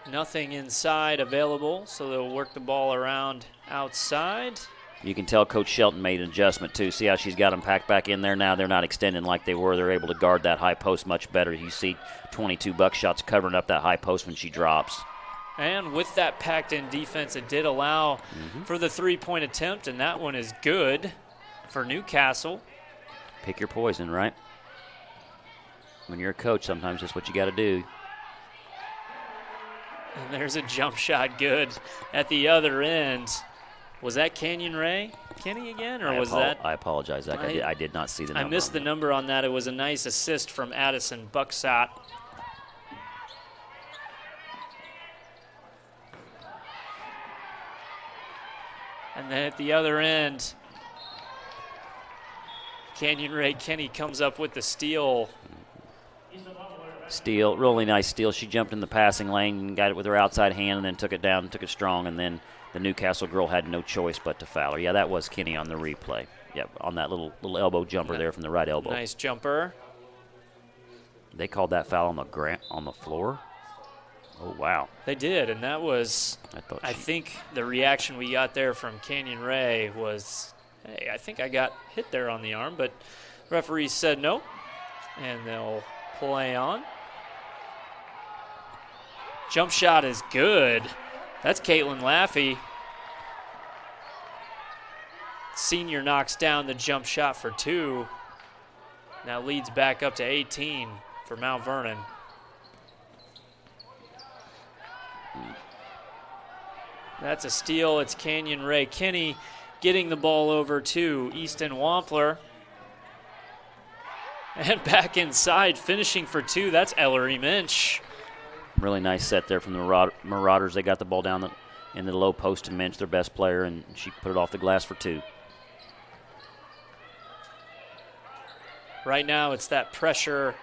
Nothing inside available, so they'll work the ball around outside. You can tell Coach Shelton made an adjustment, too. See how she's got them packed back in there now? They're not extending like they were. They're able to guard that high post much better. You see 22 buckshots covering up that high post when she drops. And with that packed-in defense, it did allow for the three-point attempt, and that one is good for Newcastle. Pick your poison, right? When you're a coach, sometimes that's what you got to do. And there's a jump shot good at the other end. Was that Canyon Ray Kenny again, or was that? I apologize, Zach. I did not see the number. I missed the number on that. It was a nice assist from Addison Bucksot. And then at the other end, Canyon Ray Kenny comes up with the steal. Steal, really nice steal. She jumped in the passing lane and got it with her outside hand and then took it down, took it strong, and then the Newcastle girl had no choice but to foul her. Yeah, that was Kenny on the replay. Yep, on that little elbow jumper there from the right elbow. Nice jumper. They called that foul on the floor. Oh, wow. They did, and that was, I think the reaction we got there from Canyon Ray was, hey, I think I got hit there on the arm, but the referee said no, and they'll play on. Jump shot is good. That's Caitlin Laffey. Senior knocks down the jump shot for two. Now leads back up to 18 for Mount Vernon. That's a steal. It's Canyon Ray Kenny getting the ball over to Easton Wampler. And back inside, finishing for two. That's Ellery Minch. Really nice set there from the Marauders. They got the ball down in the low post to Minch, their best player, and she put it off the glass for two. Right now, it's that pressure,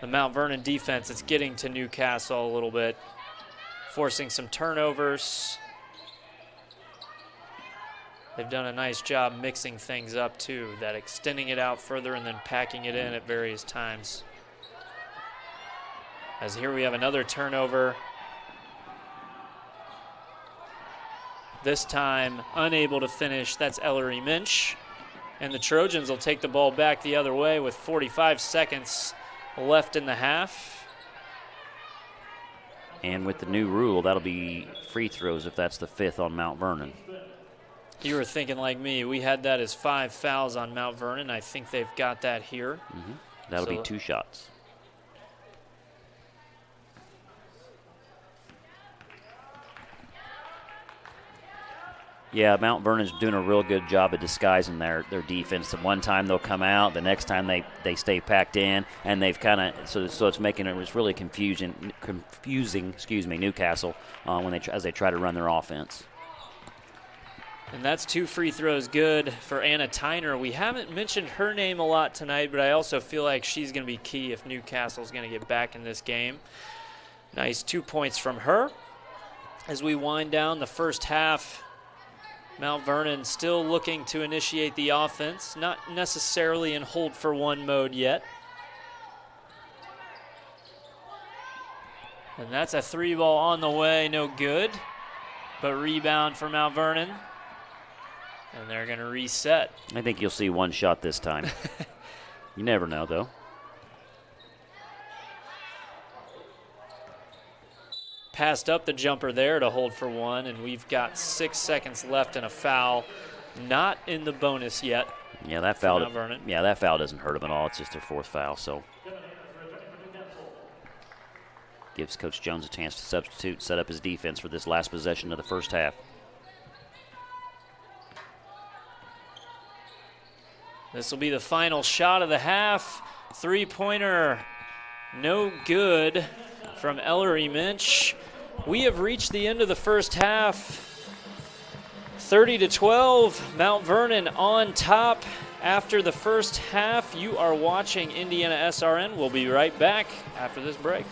the Mount Vernon defense. It's getting to Newcastle a little bit, forcing some turnovers. They've done a nice job mixing things up, too, that extending it out further and then packing it in at various times. As here we have another turnover. This time, unable to finish. That's Ellery Minch. And the Trojans will take the ball back the other way with 45 seconds left in the half. And with the new rule, that'll be free throws if that's the fifth on Mount Vernon. You were thinking like me. We had that as 5 fouls on Mount Vernon. I think they've got that here. That'll be 2 shots. Yeah, Mount Vernon's doing a real good job of disguising their defense. The one time they'll come out, the next time they stay packed in, and they've kind of so it's making it really confusing. Newcastle as they try to run their offense. And that's 2 free throws good for Anna Tyner. We haven't mentioned her name a lot tonight, but I also feel like she's going to be key if Newcastle's going to get back in this game. Nice 2 points from her. As we wind down the first half, Mount Vernon still looking to initiate the offense, not necessarily in hold for one mode yet. And that's a 3 ball on the way, no good. but rebound for Mount Vernon. And they're going to reset. I think you'll see one shot this time. You never know, though. Passed up the jumper there to hold for one, and we've got 6 seconds left and a foul. Not in the bonus yet. Yeah, that foul. Mount Vernon. Yeah, that foul doesn't hurt them at all. It's just their 4th foul, so gives Coach Jones a chance to substitute, set up his defense for this last possession of the first half. This will be the final shot of the half. 3-pointer, no good from Ellery Minch. We have reached the end of the first half. 30-12, Mount Vernon on top after the first half. You are watching Indiana SRN. We'll be right back after this break.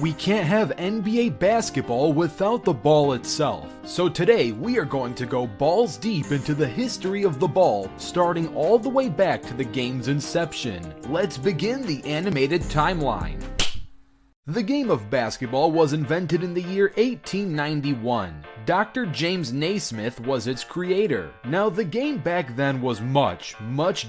We can't have NBA basketball without the ball itself. So today we are going to go balls deep into the history of the ball, starting all the way back to the game's inception. Let's begin the animated timeline. The game of basketball was invented in the year 1891. Dr. James Naismith was its creator. Now, the game back then was much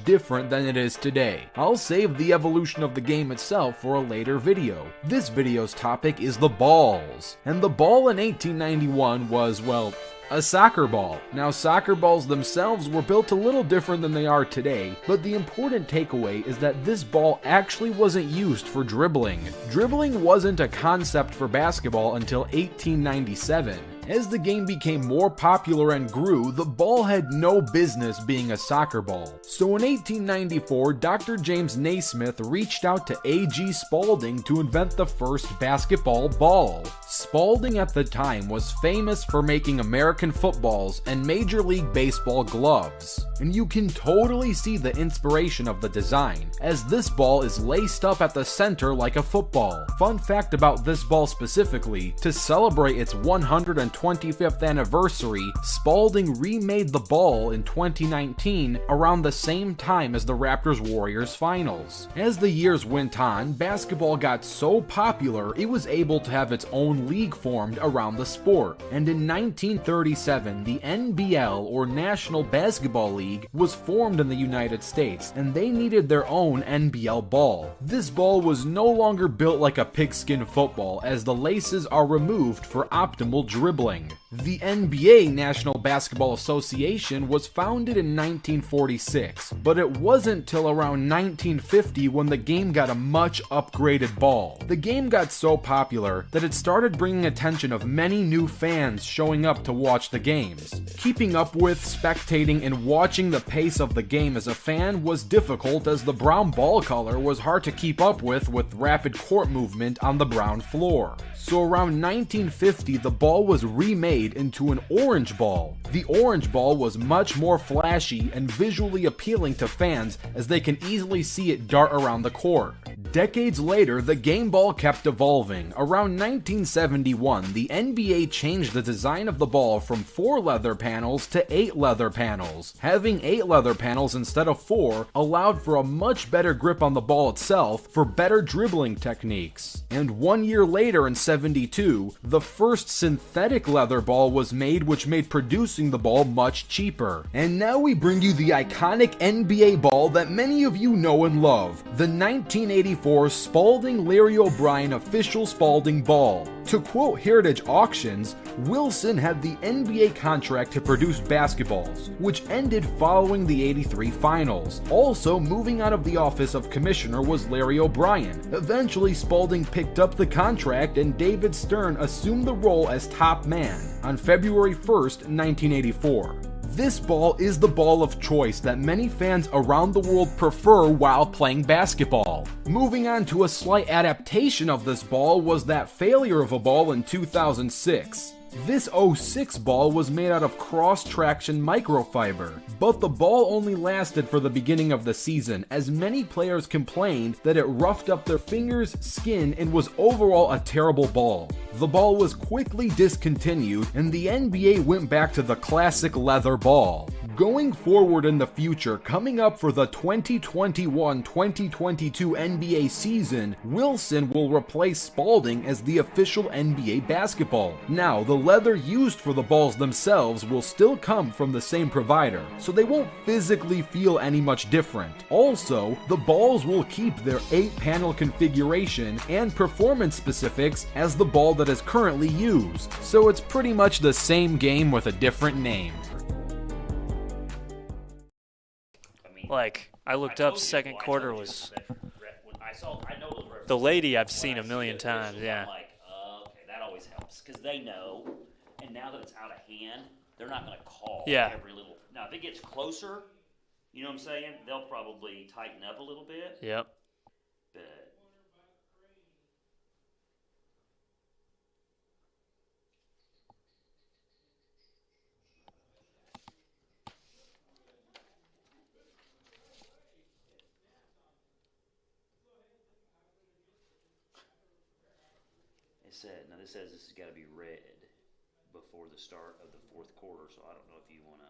different than it is today. I'll save the evolution of the game itself for a later video. This video's topic is the balls. And the ball in 1891 was, well, a soccer ball. Now, soccer balls themselves were built a little different than they are today, but the important takeaway is that this ball actually wasn't used for dribbling. Dribbling wasn't a concept for basketball until 1897. As the game became more popular and grew, the ball had no business being a soccer ball. So in 1894, Dr. James Naismith reached out to A.G. Spalding to invent the first basketball ball. Spalding at the time was famous for making American footballs and Major League Baseball gloves. And you can totally see the inspiration of the design, as this ball is laced up at the center like a football. Fun fact about this ball specifically, to celebrate its 125th anniversary, Spalding remade the ball in 2019 around the same time as the Raptors-Warriors finals. As the years went on, basketball got so popular it was able to have its own league formed around the sport. And in 1937, the NBL, or National Basketball League, was formed in the United States, and they needed their own NBL ball. This ball was no longer built like a pigskin football, as the laces are removed for optimal dribbling. The NBA, National Basketball Association, was founded in 1946, but it wasn't till around 1950 when the game got a much upgraded ball. The game got so popular that it started bringing attention of many new fans showing up to watch the games. Keeping up with, spectating, and watching the pace of the game as a fan was difficult, as the brown ball color was hard to keep up with rapid court movement on the brown floor. So around 1950, the ball was remade into an orange ball. The orange ball was much more flashy and visually appealing to fans, as they can easily see it dart around the court. Decades later, the game ball kept evolving. Around 1971, the NBA changed the design of the ball from 4 leather panels to 8 leather panels. Having 8 leather panels instead of 4 allowed for a much better grip on the ball itself for better dribbling techniques. And 1 year later in 72, the first synthetic leather ball was made, which made producing the ball much cheaper. And now we bring you the iconic NBA ball that many of you know and love, the 1984 Spalding Larry O'Brien official Spalding ball. To quote Heritage Auctions, Wilson had the NBA contract to produce basketballs, which ended following the '83 finals. Also moving out of the office of commissioner was Larry O'Brien. Eventually, Spalding picked up the contract and David Stern assumed the role as top man on February 1st, 1984. This ball is the ball of choice that many fans around the world prefer while playing basketball. Moving on to a slight adaptation of this ball was that failure of a ball in 2006. This 06 ball was made out of cross-traction microfiber, but the ball only lasted for the beginning of the season, as many players complained that it roughed up their fingers, skin, and was overall a terrible ball. the ball was quickly discontinued and the NBA went back to the classic leather ball. Going forward in the future, coming up for the 2021-2022 NBA season, Wilson will replace Spalding as the official NBA basketball. Now, the leather used for the balls themselves will still come from the same provider, so they won't physically feel any much different. Also, the balls will keep their 8-panel configuration and performance specifics as the ball that is currently used, so it's pretty much the same game with a different name. Like, I looked up, second quarter was the lady I've seen a million times, yeah. Like, okay, that always helps because they know, and now that it's out of hand, they're not going to call every little. Now, if it gets closer, you know what I'm saying, they'll probably tighten up a little bit. Yep. But this says this has got to be read before the start of the fourth quarter, so I don't know if you want to.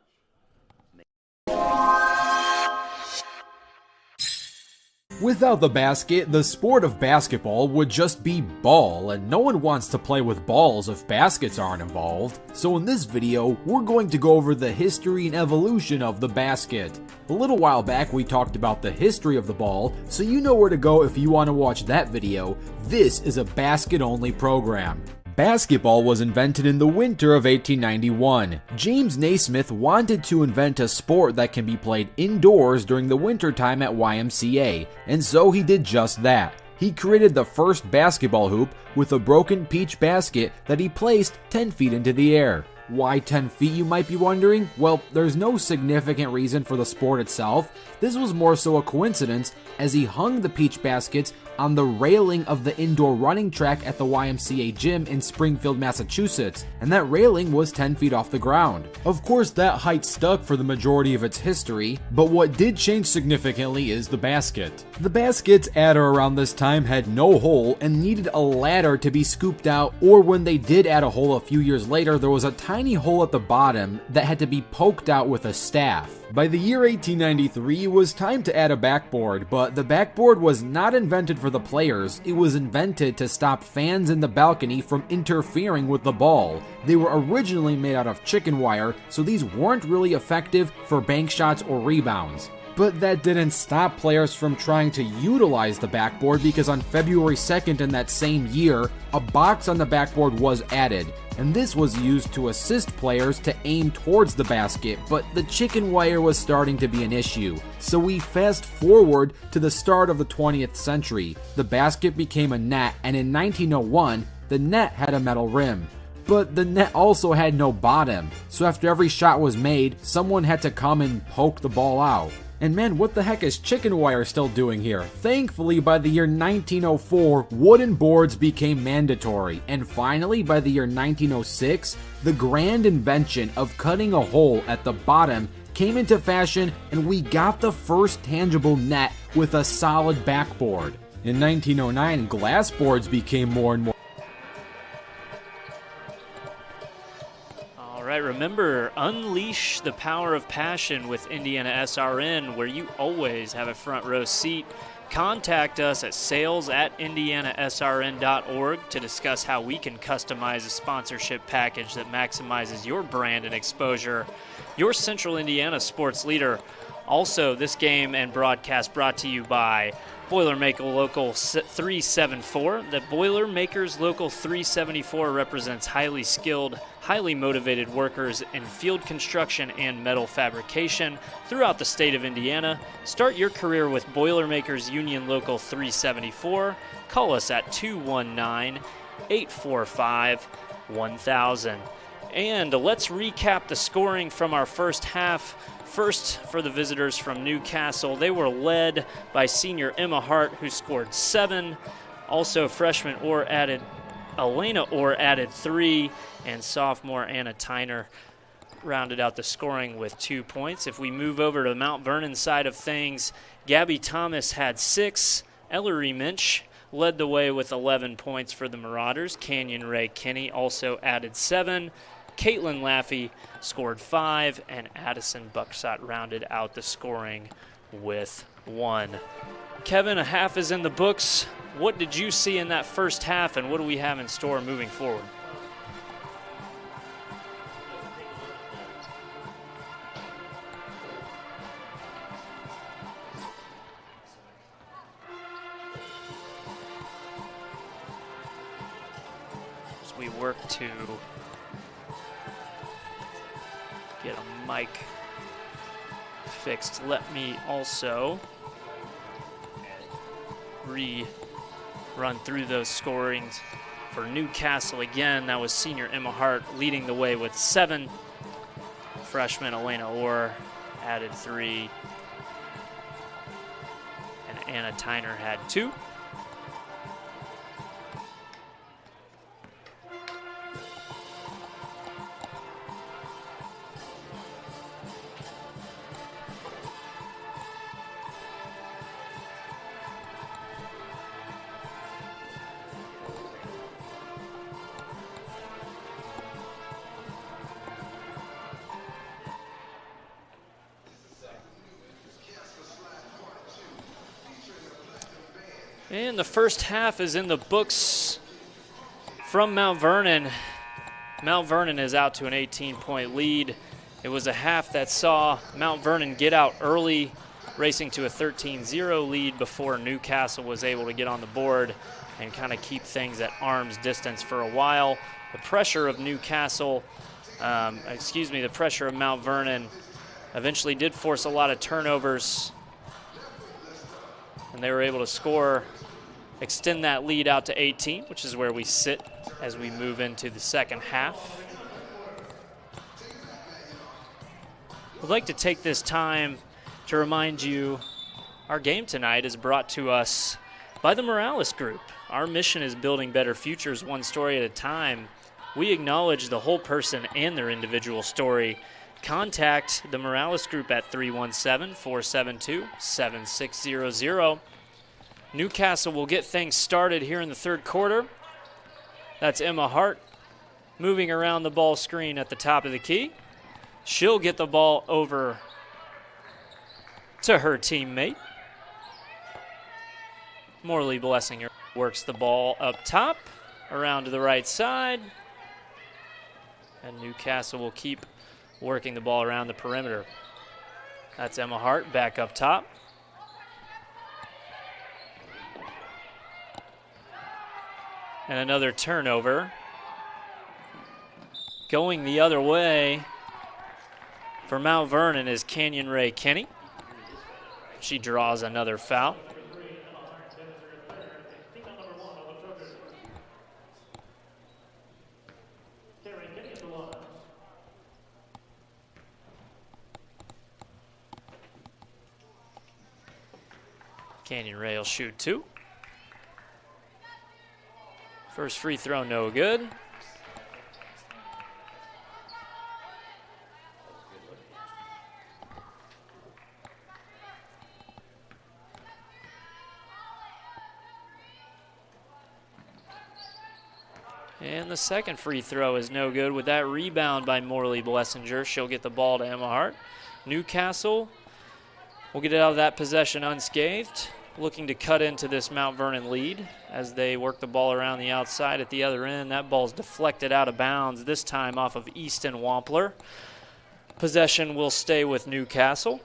Without the basket, the sport of basketball would just be ball, and no one wants to play with balls if baskets aren't involved. So in this video, we're going to go over the history and evolution of the basket. A little while back, we talked about the history of the ball, so you know where to go if you want to watch that video. This is a basket-only program. Basketball was invented in the winter of 1891. James Naismith wanted to invent a sport that can be played indoors during the wintertime at YMCA, and so he did just that. He created the first basketball hoop with a broken peach basket that he placed 10 feet into the air. Why 10 feet, you might be wondering? Well, there's no significant reason for the sport itself. This was more so a coincidence as he hung the peach baskets on the railing of the indoor running track at the YMCA gym in Springfield, Massachusetts, and that railing was 10 feet off the ground. Of course, that height stuck for the majority of its history, but what did change significantly is the basket. The baskets at or around this time had no hole and needed a ladder to be scooped out, or when they did add a hole a few years later, there was a tiny hole at the bottom that had to be poked out with a staff. By the year 1893, it was time to add a backboard, but the backboard was not invented for the players. It was invented to stop fans in the balcony from interfering with the ball. They were originally made out of chicken wire, so these weren't really effective for bank shots or rebounds. But that didn't stop players from trying to utilize the backboard, because on February 2nd in that same year, a box on the backboard was added, and this was used to assist players to aim towards the basket, but the chicken wire was starting to be an issue. So we fast forward to the start of the 20th century. The basket became a net, and in 1901, the net had a metal rim. But the net also had no bottom, so after every shot was made, someone had to come and poke the ball out. And man, what the heck is chicken wire still doing here? Thankfully, by the year 1904, wooden boards became mandatory. And finally, by the year 1906, the grand invention of cutting a hole at the bottom came into fashion, and we got the first tangible net with a solid backboard. In 1909, glass boards became more and more. All right, remember, unleash the power of passion with IndianaSRN, where you always have a front row seat. Contact us at sales@IndianaSRN.org to discuss how we can customize a sponsorship package that maximizes your brand and exposure. Your Central Indiana sports leader. Also, this game and broadcast brought to you by Boilermaker Local 374. The Boilermakers Local 374 represents highly skilled, highly motivated workers in field construction and metal fabrication throughout the state of Indiana. Start your career with Boilermakers Union Local 374. Call us at 219-845-1000. And let's recap the scoring from our first half. First, for the visitors from Newcastle, they were led by senior Emma Hart, who scored 7. Also, freshman Elena Orr added 3, and sophomore Anna Tyner rounded out the scoring with 2 points. If we move over to the Mount Vernon side of things, Gabby Thomas had 6, Ellery Minch led the way with 11 points for the Marauders. Canyon Ray Kinney also added 7. Caitlin Laffey scored 5, and Addison Bucksot rounded out the scoring with 1. Kevin, a half is in the books. What did you see in that first half, and what do we have in store moving forward? As we work to get a mic fixed, let me also run through those scorings for Newcastle again. That was senior Emma Hart leading the way with 7. Freshman Elena Orr added 3. And Anna Tyner had 2. And the first half is in the books from Mount Vernon. Mount Vernon is out to an 18-point lead. It was a half that saw Mount Vernon get out early, racing to a 13-0 lead before Newcastle was able to get on the board and kind of keep things at arm's distance for a while. The pressure of the pressure of Mount Vernon eventually did force a lot of turnovers, and they were able to extend that lead out to 18, which is where we sit as we move into the second half. I'd like to take this time to remind you our game tonight is brought to us by the Morales Group. Our mission is building better futures one story at a time. We acknowledge the whole person and their individual story. Contact the Morales Group at 317-472-7600. Newcastle will get things started here in the third quarter. That's Emma Hart moving around the ball screen at the top of the key. She'll get the ball over to her teammate. Morley Blessinger works the ball up top, around to the right side. And Newcastle will keep working the ball around the perimeter. That's Emma Hart back up top. And another turnover. Going the other way for Mount Vernon is Canyon Ray Kinney. She draws another foul. Canyon Ray will shoot 2. First free throw, no good. And the second free throw is no good with that rebound by Morley Blessinger. She'll get the ball to Emma Hart. Newcastle will get it out of that possession unscathed, looking to cut into this Mount Vernon lead as they work the ball around the outside at the other end. That ball's deflected out of bounds, this time off of Easton Wampler. Possession will stay with Newcastle.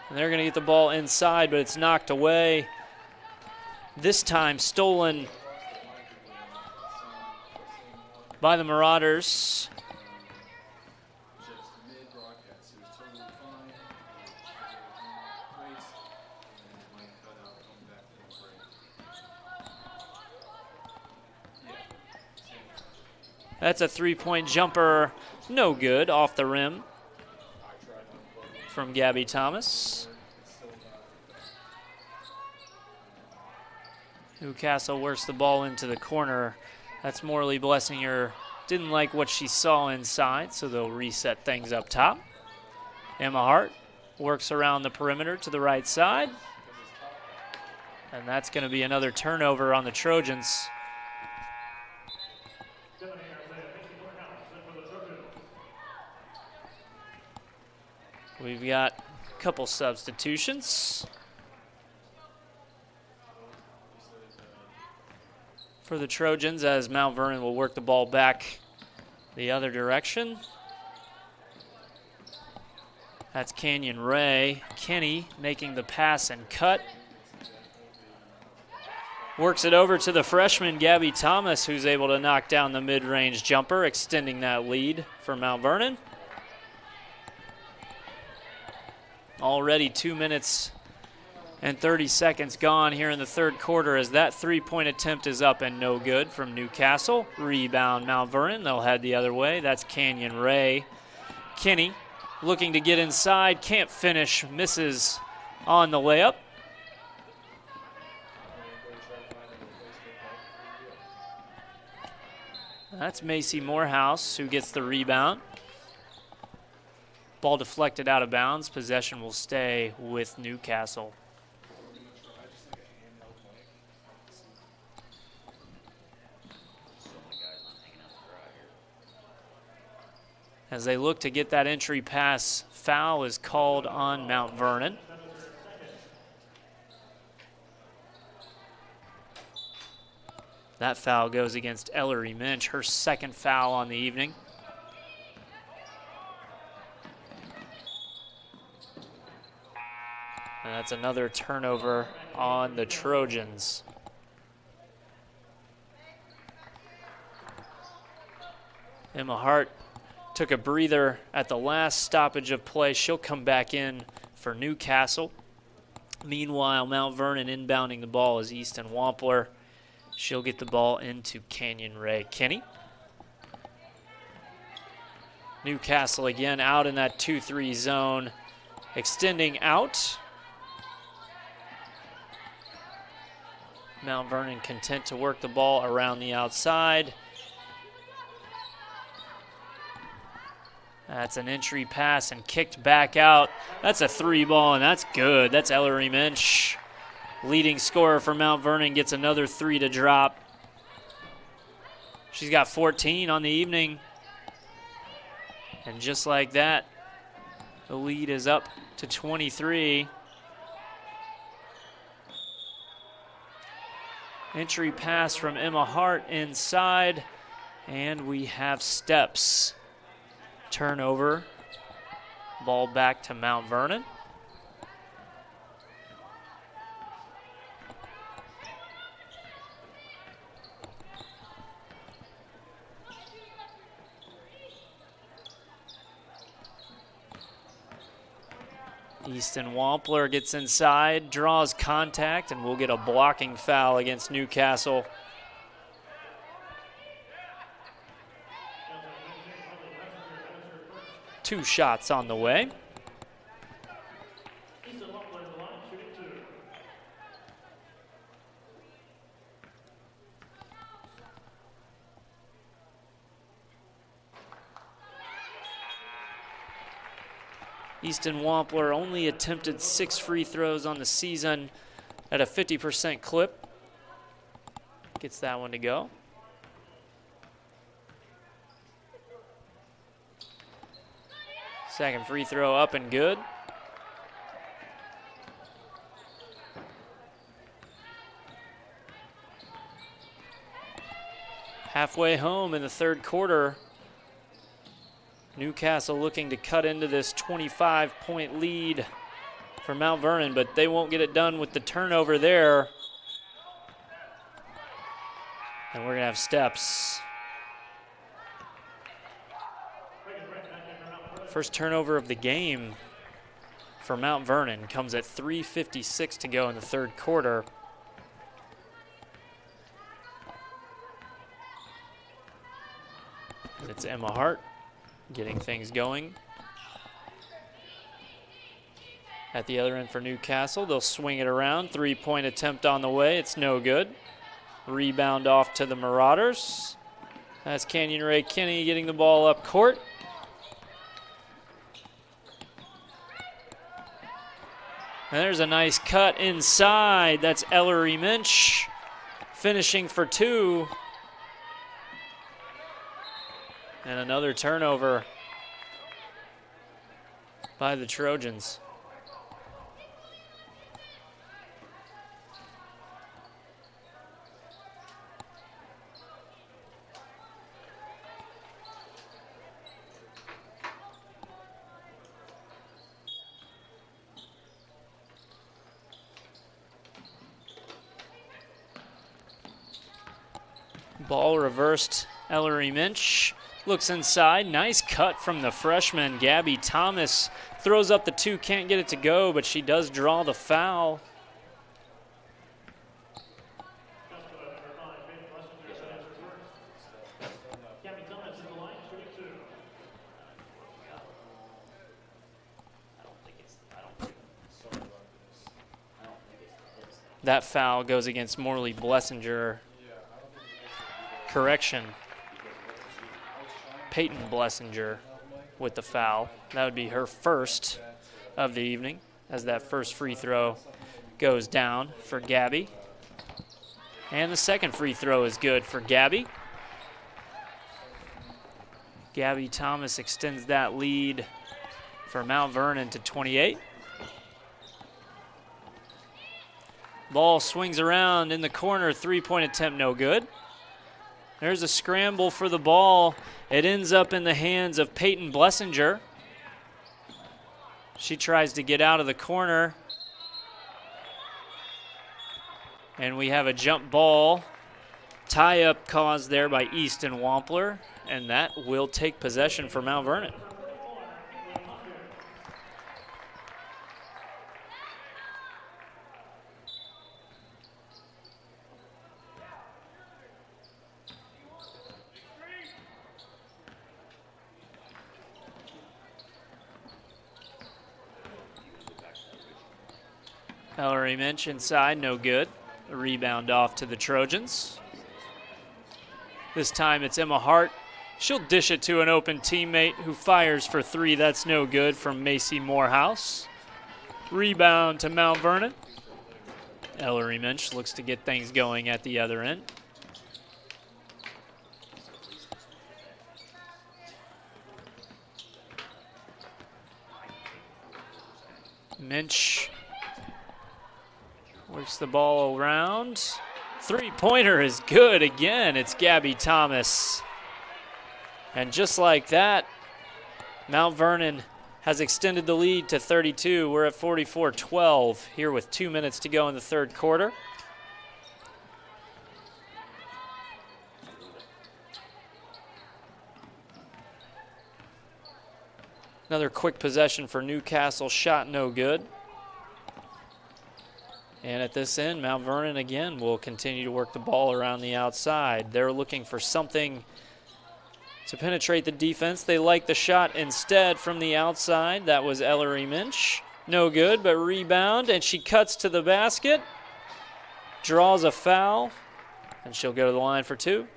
And they're going to get the ball inside, but it's knocked away. This time stolen by the Marauders. That's a three-point jumper, no good, off the rim from Gabby Thomas. Newcastle works the ball into the corner. That's Morley Blessinger. Didn't like what she saw inside, so they'll reset things up top. Emma Hart works around the perimeter to the right side. And that's going to be another turnover on the Trojans. We've got a couple substitutions for the Trojans as Mount Vernon will work the ball back the other direction. That's Canyon Ray. Kenny making the pass and cut. Works it over to the freshman, Gabby Thomas, who's able to knock down the mid-range jumper, extending that lead for Mount Vernon. Already 2 minutes and 30 seconds gone here in the third quarter as that three-point attempt is up and no good from Newcastle. Rebound Mount Vernon. They'll head the other way. That's Canyon Ray. Kenny looking to get inside. Can't finish. Misses on the layup. That's Macy Morehouse who gets the rebound. Ball deflected out of bounds. Possession will stay with Newcastle. As they look to get that entry pass, foul is called on Mount Vernon. That foul goes against Ellery Minch, her second foul on the evening. And that's another turnover on the Trojans. Emma Hart took a breather at the last stoppage of play. She'll come back in for Newcastle. Meanwhile, Mount Vernon inbounding the ball is Easton Wampler. She'll get the ball into Canyon Ray. Kenny. Newcastle again out in that 2-3 zone. Extending out. Mount Vernon content to work the ball around the outside. That's an entry pass and kicked back out. That's a three ball, and that's good. That's Ellery Minch. Leading scorer for Mount Vernon gets another three to drop. She's got 14 on the evening. And just like that, the lead is up to 23. Entry pass from Emma Hart inside, and we have steps. Turnover, ball back to Mount Vernon. Easton Wampler gets inside, draws contact, and we'll get a blocking foul against Newcastle. Two shots on the way. Easton Wampler only attempted 6 free throws on the season at a 50% clip. Gets that one to go. Second free throw up and good. Halfway home in the third quarter. Newcastle looking to cut into this 25-point lead for Mount Vernon, but they won't get it done with the turnover there. And we're going to have steps. First turnover of the game for Mount Vernon comes at 3:56 to go in the third quarter. It's Emma Hart getting things going. At the other end for Newcastle, they'll swing it around. Three-point attempt on the way. It's no good. Rebound off to the Marauders. That's Canyon Ray Kinney getting the ball up court. And there's a nice cut inside. That's Ellery Minch finishing for 2. And another turnover by the Trojans. Ball reversed. Ellery Minch looks inside. Nice cut from the freshman. Gabby Thomas throws up the 2, can't get it to go, but she does draw the foul. That foul goes against Morley Blessinger. Correction. Peyton Blessinger with the foul. That would be her first of the evening, as that first free throw goes down for Gabby. And the second free throw is good for Gabby. Gabby Thomas extends that lead for Mount Vernon to 28. Ball swings around in the corner, 3-point attempt, no good. There's a scramble for the ball. It ends up in the hands of Peyton Blessinger. She tries to get out of the corner. And we have a jump ball. Tie-up caused there by Easton Wampler, and that will take possession for Mount Vernon. Ellery Minch inside, no good. A rebound off to the Trojans. This time it's Emma Hart. She'll dish it to an open teammate who fires for 3. That's no good from Macy Morehouse. Rebound to Mount Vernon. Ellery Minch looks to get things going at the other end. Minch works the ball around. Three-pointer is good again. It's Gabby Thomas. And just like that, Mount Vernon has extended the lead to 32. We're at 44-12 here with 2 minutes to go in the third quarter. Another quick possession for Newcastle. Shot no good. And at this end, Mount Vernon again will continue to work the ball around the outside. They're looking for something to penetrate the defense. They like the shot instead from the outside. That was Ellery Minch. No good, but rebound, and she cuts to the basket. Draws a foul, and she'll go to the line for 2.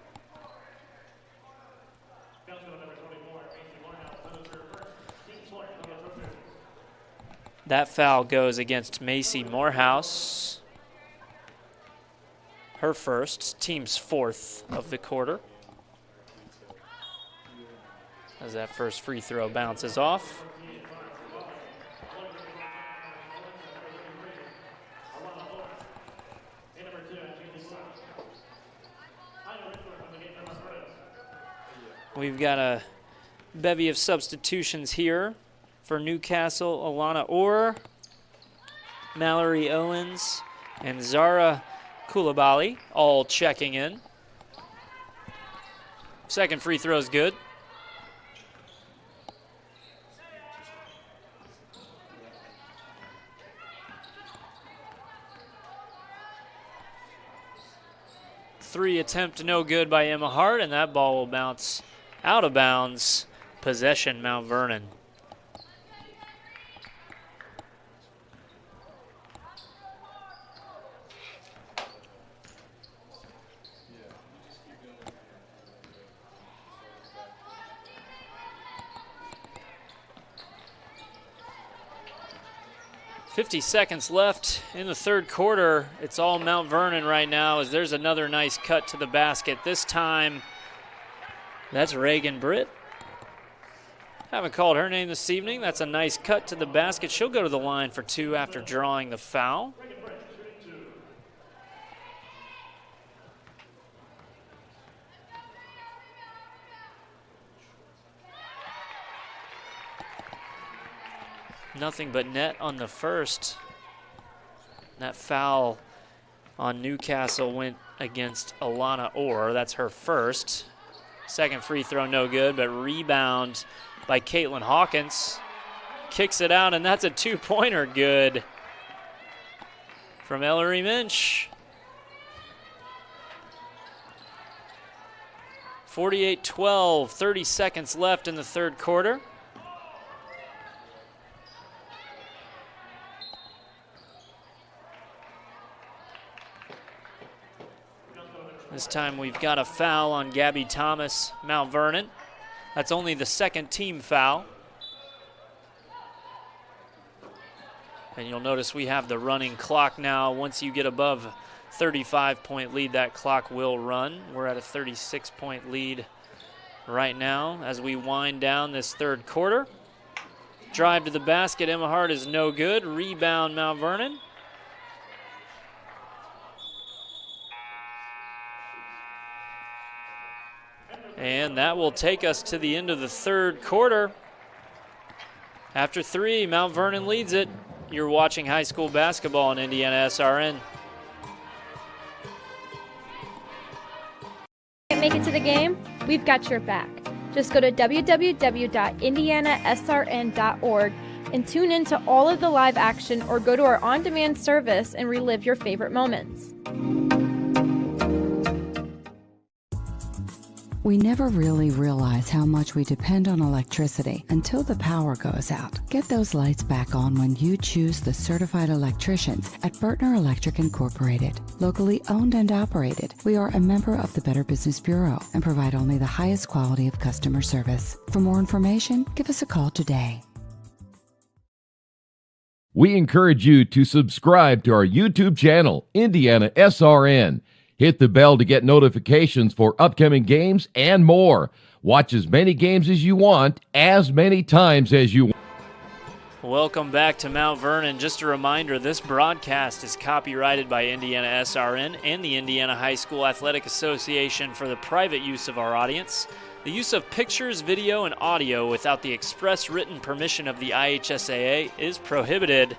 That foul goes against Macy Morehouse. Her first, team's 4th of the quarter. As that first free throw bounces off. We've got a bevy of substitutions here. For Newcastle, Alana Orr, Mallory Owens, and Zara Koulibaly all checking in. Second free throw is good. Three attempt no good by Emma Hart, and that ball will bounce out of bounds. Possession, Mount Vernon. 50 seconds left in the third quarter. It's all Mount Vernon right now as there's another nice cut to the basket. This time, that's Reagan Britt. Haven't called her name this evening. That's a nice cut to the basket. She'll go to the line for 2 after drawing the foul. Nothing but net on the first. That foul on Newcastle went against Alana Orr. That's her first. Second free throw no good, but rebound by Caitlin Hawkins. Kicks it out, and that's a two-pointer good from Ellery Minch. 48-12, 30 seconds left in the third quarter. This time we've got a foul on Gabby Thomas, Mount Vernon. That's only the second team foul. And you'll notice we have the running clock now. Once you get above 35-point lead, that clock will run. We're at a 36-point lead right now as we wind down this third quarter. Drive to the basket, Emma Hart is no good. Rebound, Mount Vernon. And that will take us to the end of the third quarter. After 3, Mount Vernon leads it. You're watching high school basketball on IndianaSRN. Can't make it to the game? We've got your back. Just go to www.IndianaSRN.org and tune in to all of the live action, or go to our on-demand service and relive your favorite moments. We never really realize how much we depend on electricity until the power goes out. Get those lights back on when you choose the certified electricians at Bertner Electric Incorporated. Locally owned and operated, we are a member of the Better Business Bureau and provide only the highest quality of customer service. For more information, give us a call today. We encourage you to subscribe to our YouTube channel, IndianaSRN. Hit the bell to get notifications for upcoming games and more. Watch as many games as you want, as many times as you want. Welcome back to Mount Vernon. Just a reminder, this broadcast is copyrighted by IndianaSRN and the Indiana High School Athletic Association for the private use of our audience. The use of pictures, video, and audio without the express written permission of the IHSAA is prohibited.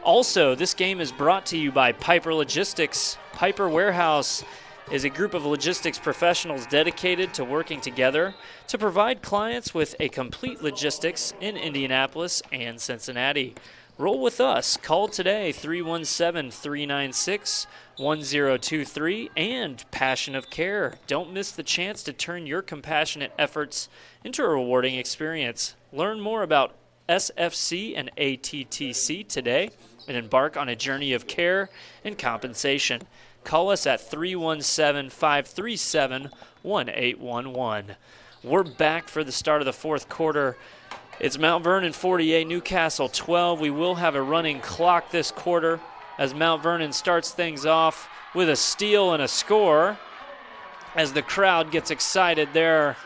Also, this game is brought to you by Piper Logistics. Piper Warehouse is a group of logistics professionals dedicated to working together to provide clients with a complete logistics in Indianapolis and Cincinnati. Roll with us. Call today, 317-396-1023, and Passion of Care. Don't miss the chance to turn your compassionate efforts into a rewarding experience. Learn more about SFC and ATTC today and embark on a journey of care and compensation. Call us at 317-537-1811. We're back for the start of the fourth quarter. It's Mount Vernon 48, Newcastle 12. We will have a running clock this quarter as Mount Vernon starts things off with a steal and a score as the crowd gets excited there.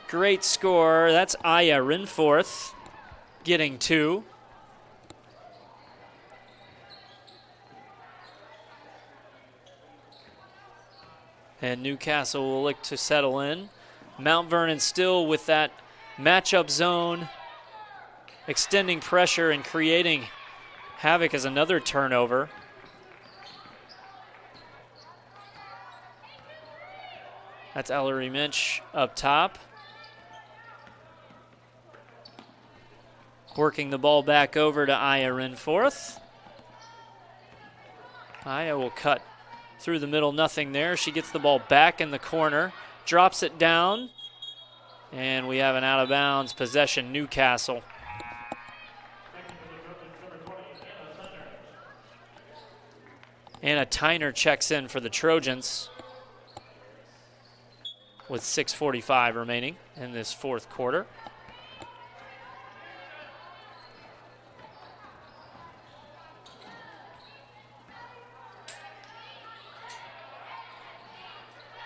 Great score. That's Aya Rinforth getting 2. And Newcastle will look to settle in. Mount Vernon still with that matchup zone, extending pressure and creating havoc as another turnover. That's Ellery Minch up top. Working the ball back over to Aya Rinforth. Aya will cut through the middle, nothing there. She gets the ball back in the corner, drops it down, and we have an out-of-bounds possession, Newcastle. Anna Tyner checks in for the Trojans with 6:45 remaining in this fourth quarter.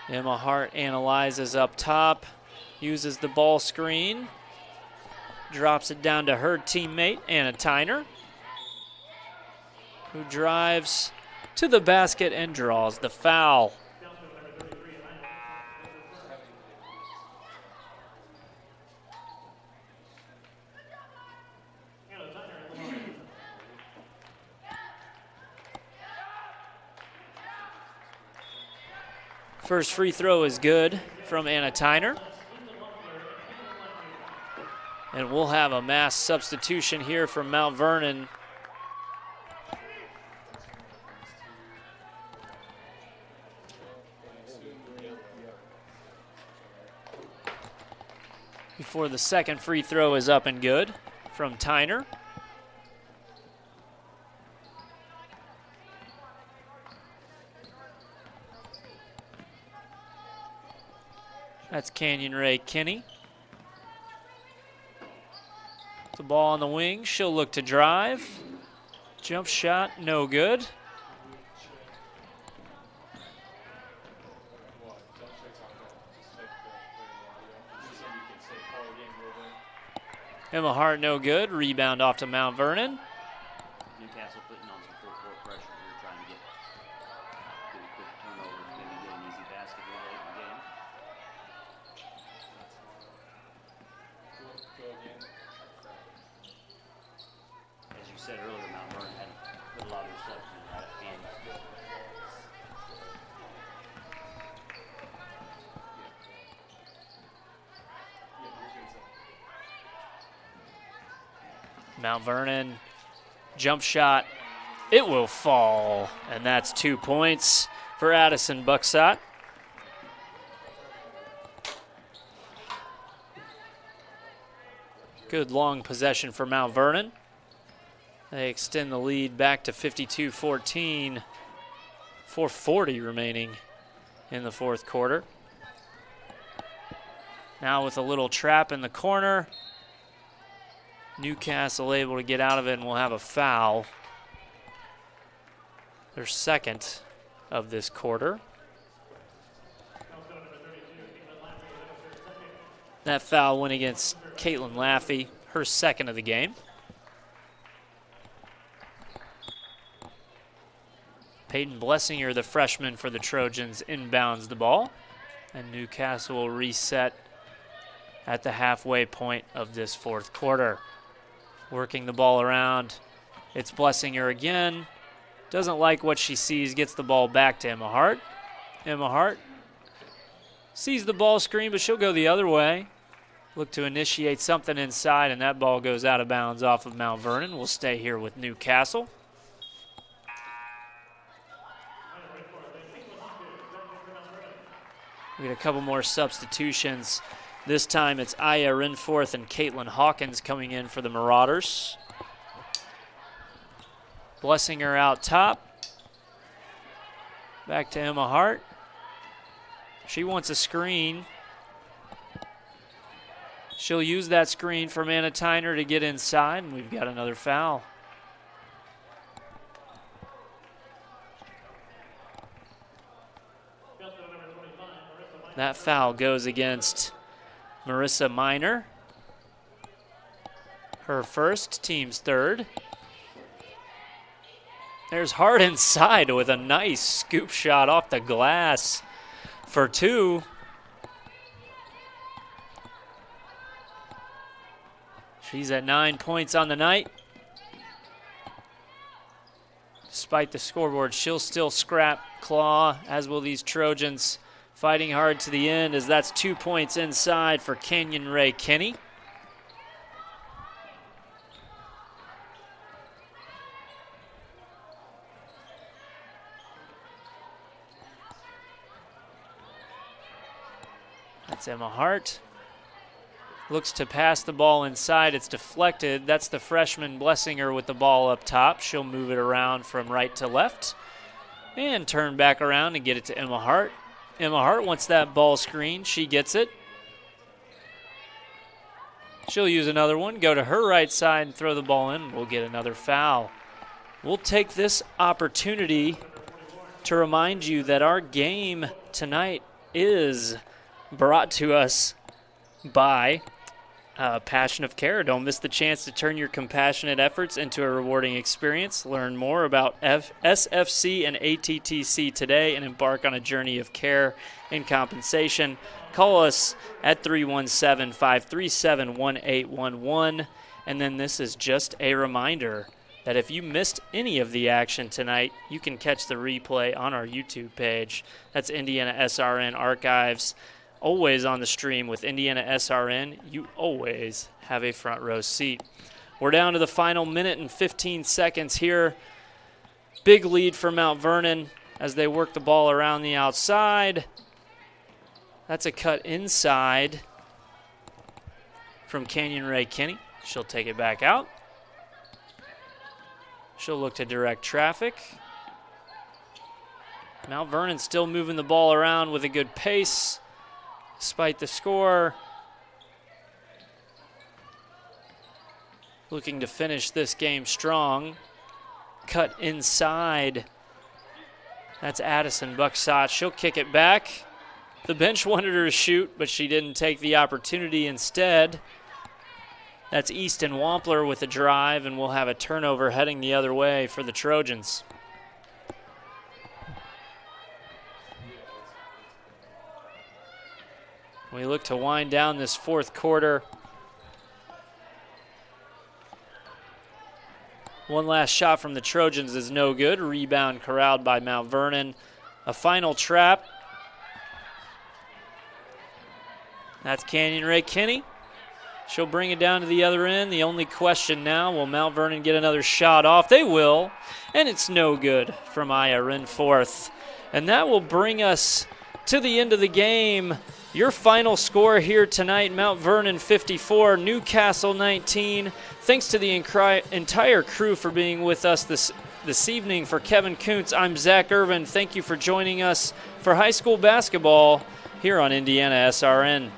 Emma Hart analyzes up top, uses the ball screen, drops it down to her teammate, Anna Tyner, who drives to the basket and draws the foul. First free throw is good from Anna Tyner. And we'll have a mass substitution here from Mount Vernon. Before the second free throw is up and good from Tyner. That's Canyon Ray Kinney. The ball on the wing. She'll look to drive. Jump shot, no good. Emma Hart, no good. Rebound off to Mount Vernon. Newcastle putting on some full court pressure here, trying to get a quick turnover, maybe get an easy basket here late in the game. As you said earlier, Mount Vernon had put a lot of reception right at the end. Mount Vernon, jump shot, it will fall, and that's 2 points for Addison Bucksot. Good long possession for Mount Vernon. They extend the lead back to 52-14, 4:40 remaining in the fourth quarter. Now with a little trap in the corner, Newcastle able to get out of it, and we'll have a foul. Their second of this quarter. That foul went against Caitlin Laffey, her second of the game. Peyton Blessinger, the freshman for the Trojans, inbounds the ball, and Newcastle will reset at the halfway point of this fourth quarter. Working the ball around. It's Blessinger again. Doesn't like what she sees. Gets the ball back to Emma Hart. Emma Hart sees the ball screen, but she'll go the other way. Look to initiate something inside, and that ball goes out of bounds off of Mount Vernon. We'll stay here with Newcastle. We got a couple more substitutions. This time it's Aya Rinforth and Caitlin Hawkins coming in for the Marauders. Blessinger out top. Back to Emma Hart. She wants a screen. She'll use that screen from Anna Tyner to get inside, and we've got another foul. That foul goes against Marissa Miner. Her first, team's third. There's Hart inside with a nice scoop shot off the glass for two. She's at 9 points on the night. Despite the scoreboard, she'll still scrap, claw, as will these Trojans. Fighting hard to the end, as that's 2 points inside for Canyon Ray Kinney. That's Emma Hart. Looks to pass the ball inside. It's deflected. That's the freshman Blessinger with the ball up top. She'll move it around from right to left and turn back around and get it to Emma Hart. Emma Hart wants that ball screen. She gets it. She'll use another one, go to her right side and throw the ball in. We'll get another foul. We'll take this opportunity to remind you that our game tonight is brought to us by Passion of Care. Don't miss the chance to turn your compassionate efforts into a rewarding experience. Learn more about SFC and ATTC today and embark on a journey of care and compensation. Call us at 317-537-1811. And then this is just a reminder that if you missed any of the action tonight, you can catch the replay on our YouTube page. That's IndianaSRN Archives. Always on the stream with IndianaSRN. You always have a front row seat. We're down to the final minute and 15 seconds here. Big lead for Mount Vernon as they work the ball around the outside. That's a cut inside from Canyon Ray Kinney. She'll take it back out. She'll look to direct traffic. Mount Vernon still moving the ball around with a good pace despite the score. Looking to finish this game strong. Cut inside. That's Addison Bucksot. She'll kick it back. The bench wanted her to shoot, but she didn't take the opportunity instead. That's Easton Wampler with a drive, and we'll have a turnover heading the other way for the Trojans. We look to wind down this fourth quarter. One last shot from the Trojans is no good. Rebound corralled by Mount Vernon. A final trap. That's Canyon Ray Kinney. She'll bring it down to the other end. The only question now, will Mount Vernon get another shot off? They will, and it's no good from Aya Renforth. And that will bring us to the end of the game. Your final score here tonight, Mount Vernon 54, Newcastle 19. Thanks to the entire crew for being with us this evening. For Kevin Kuntz, I'm Zach Irvin. Thank you for joining us for high school basketball here on IndianaSRN.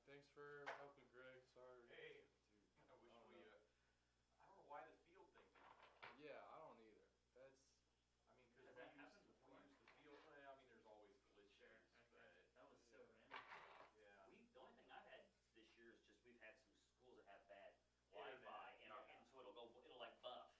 Thanks for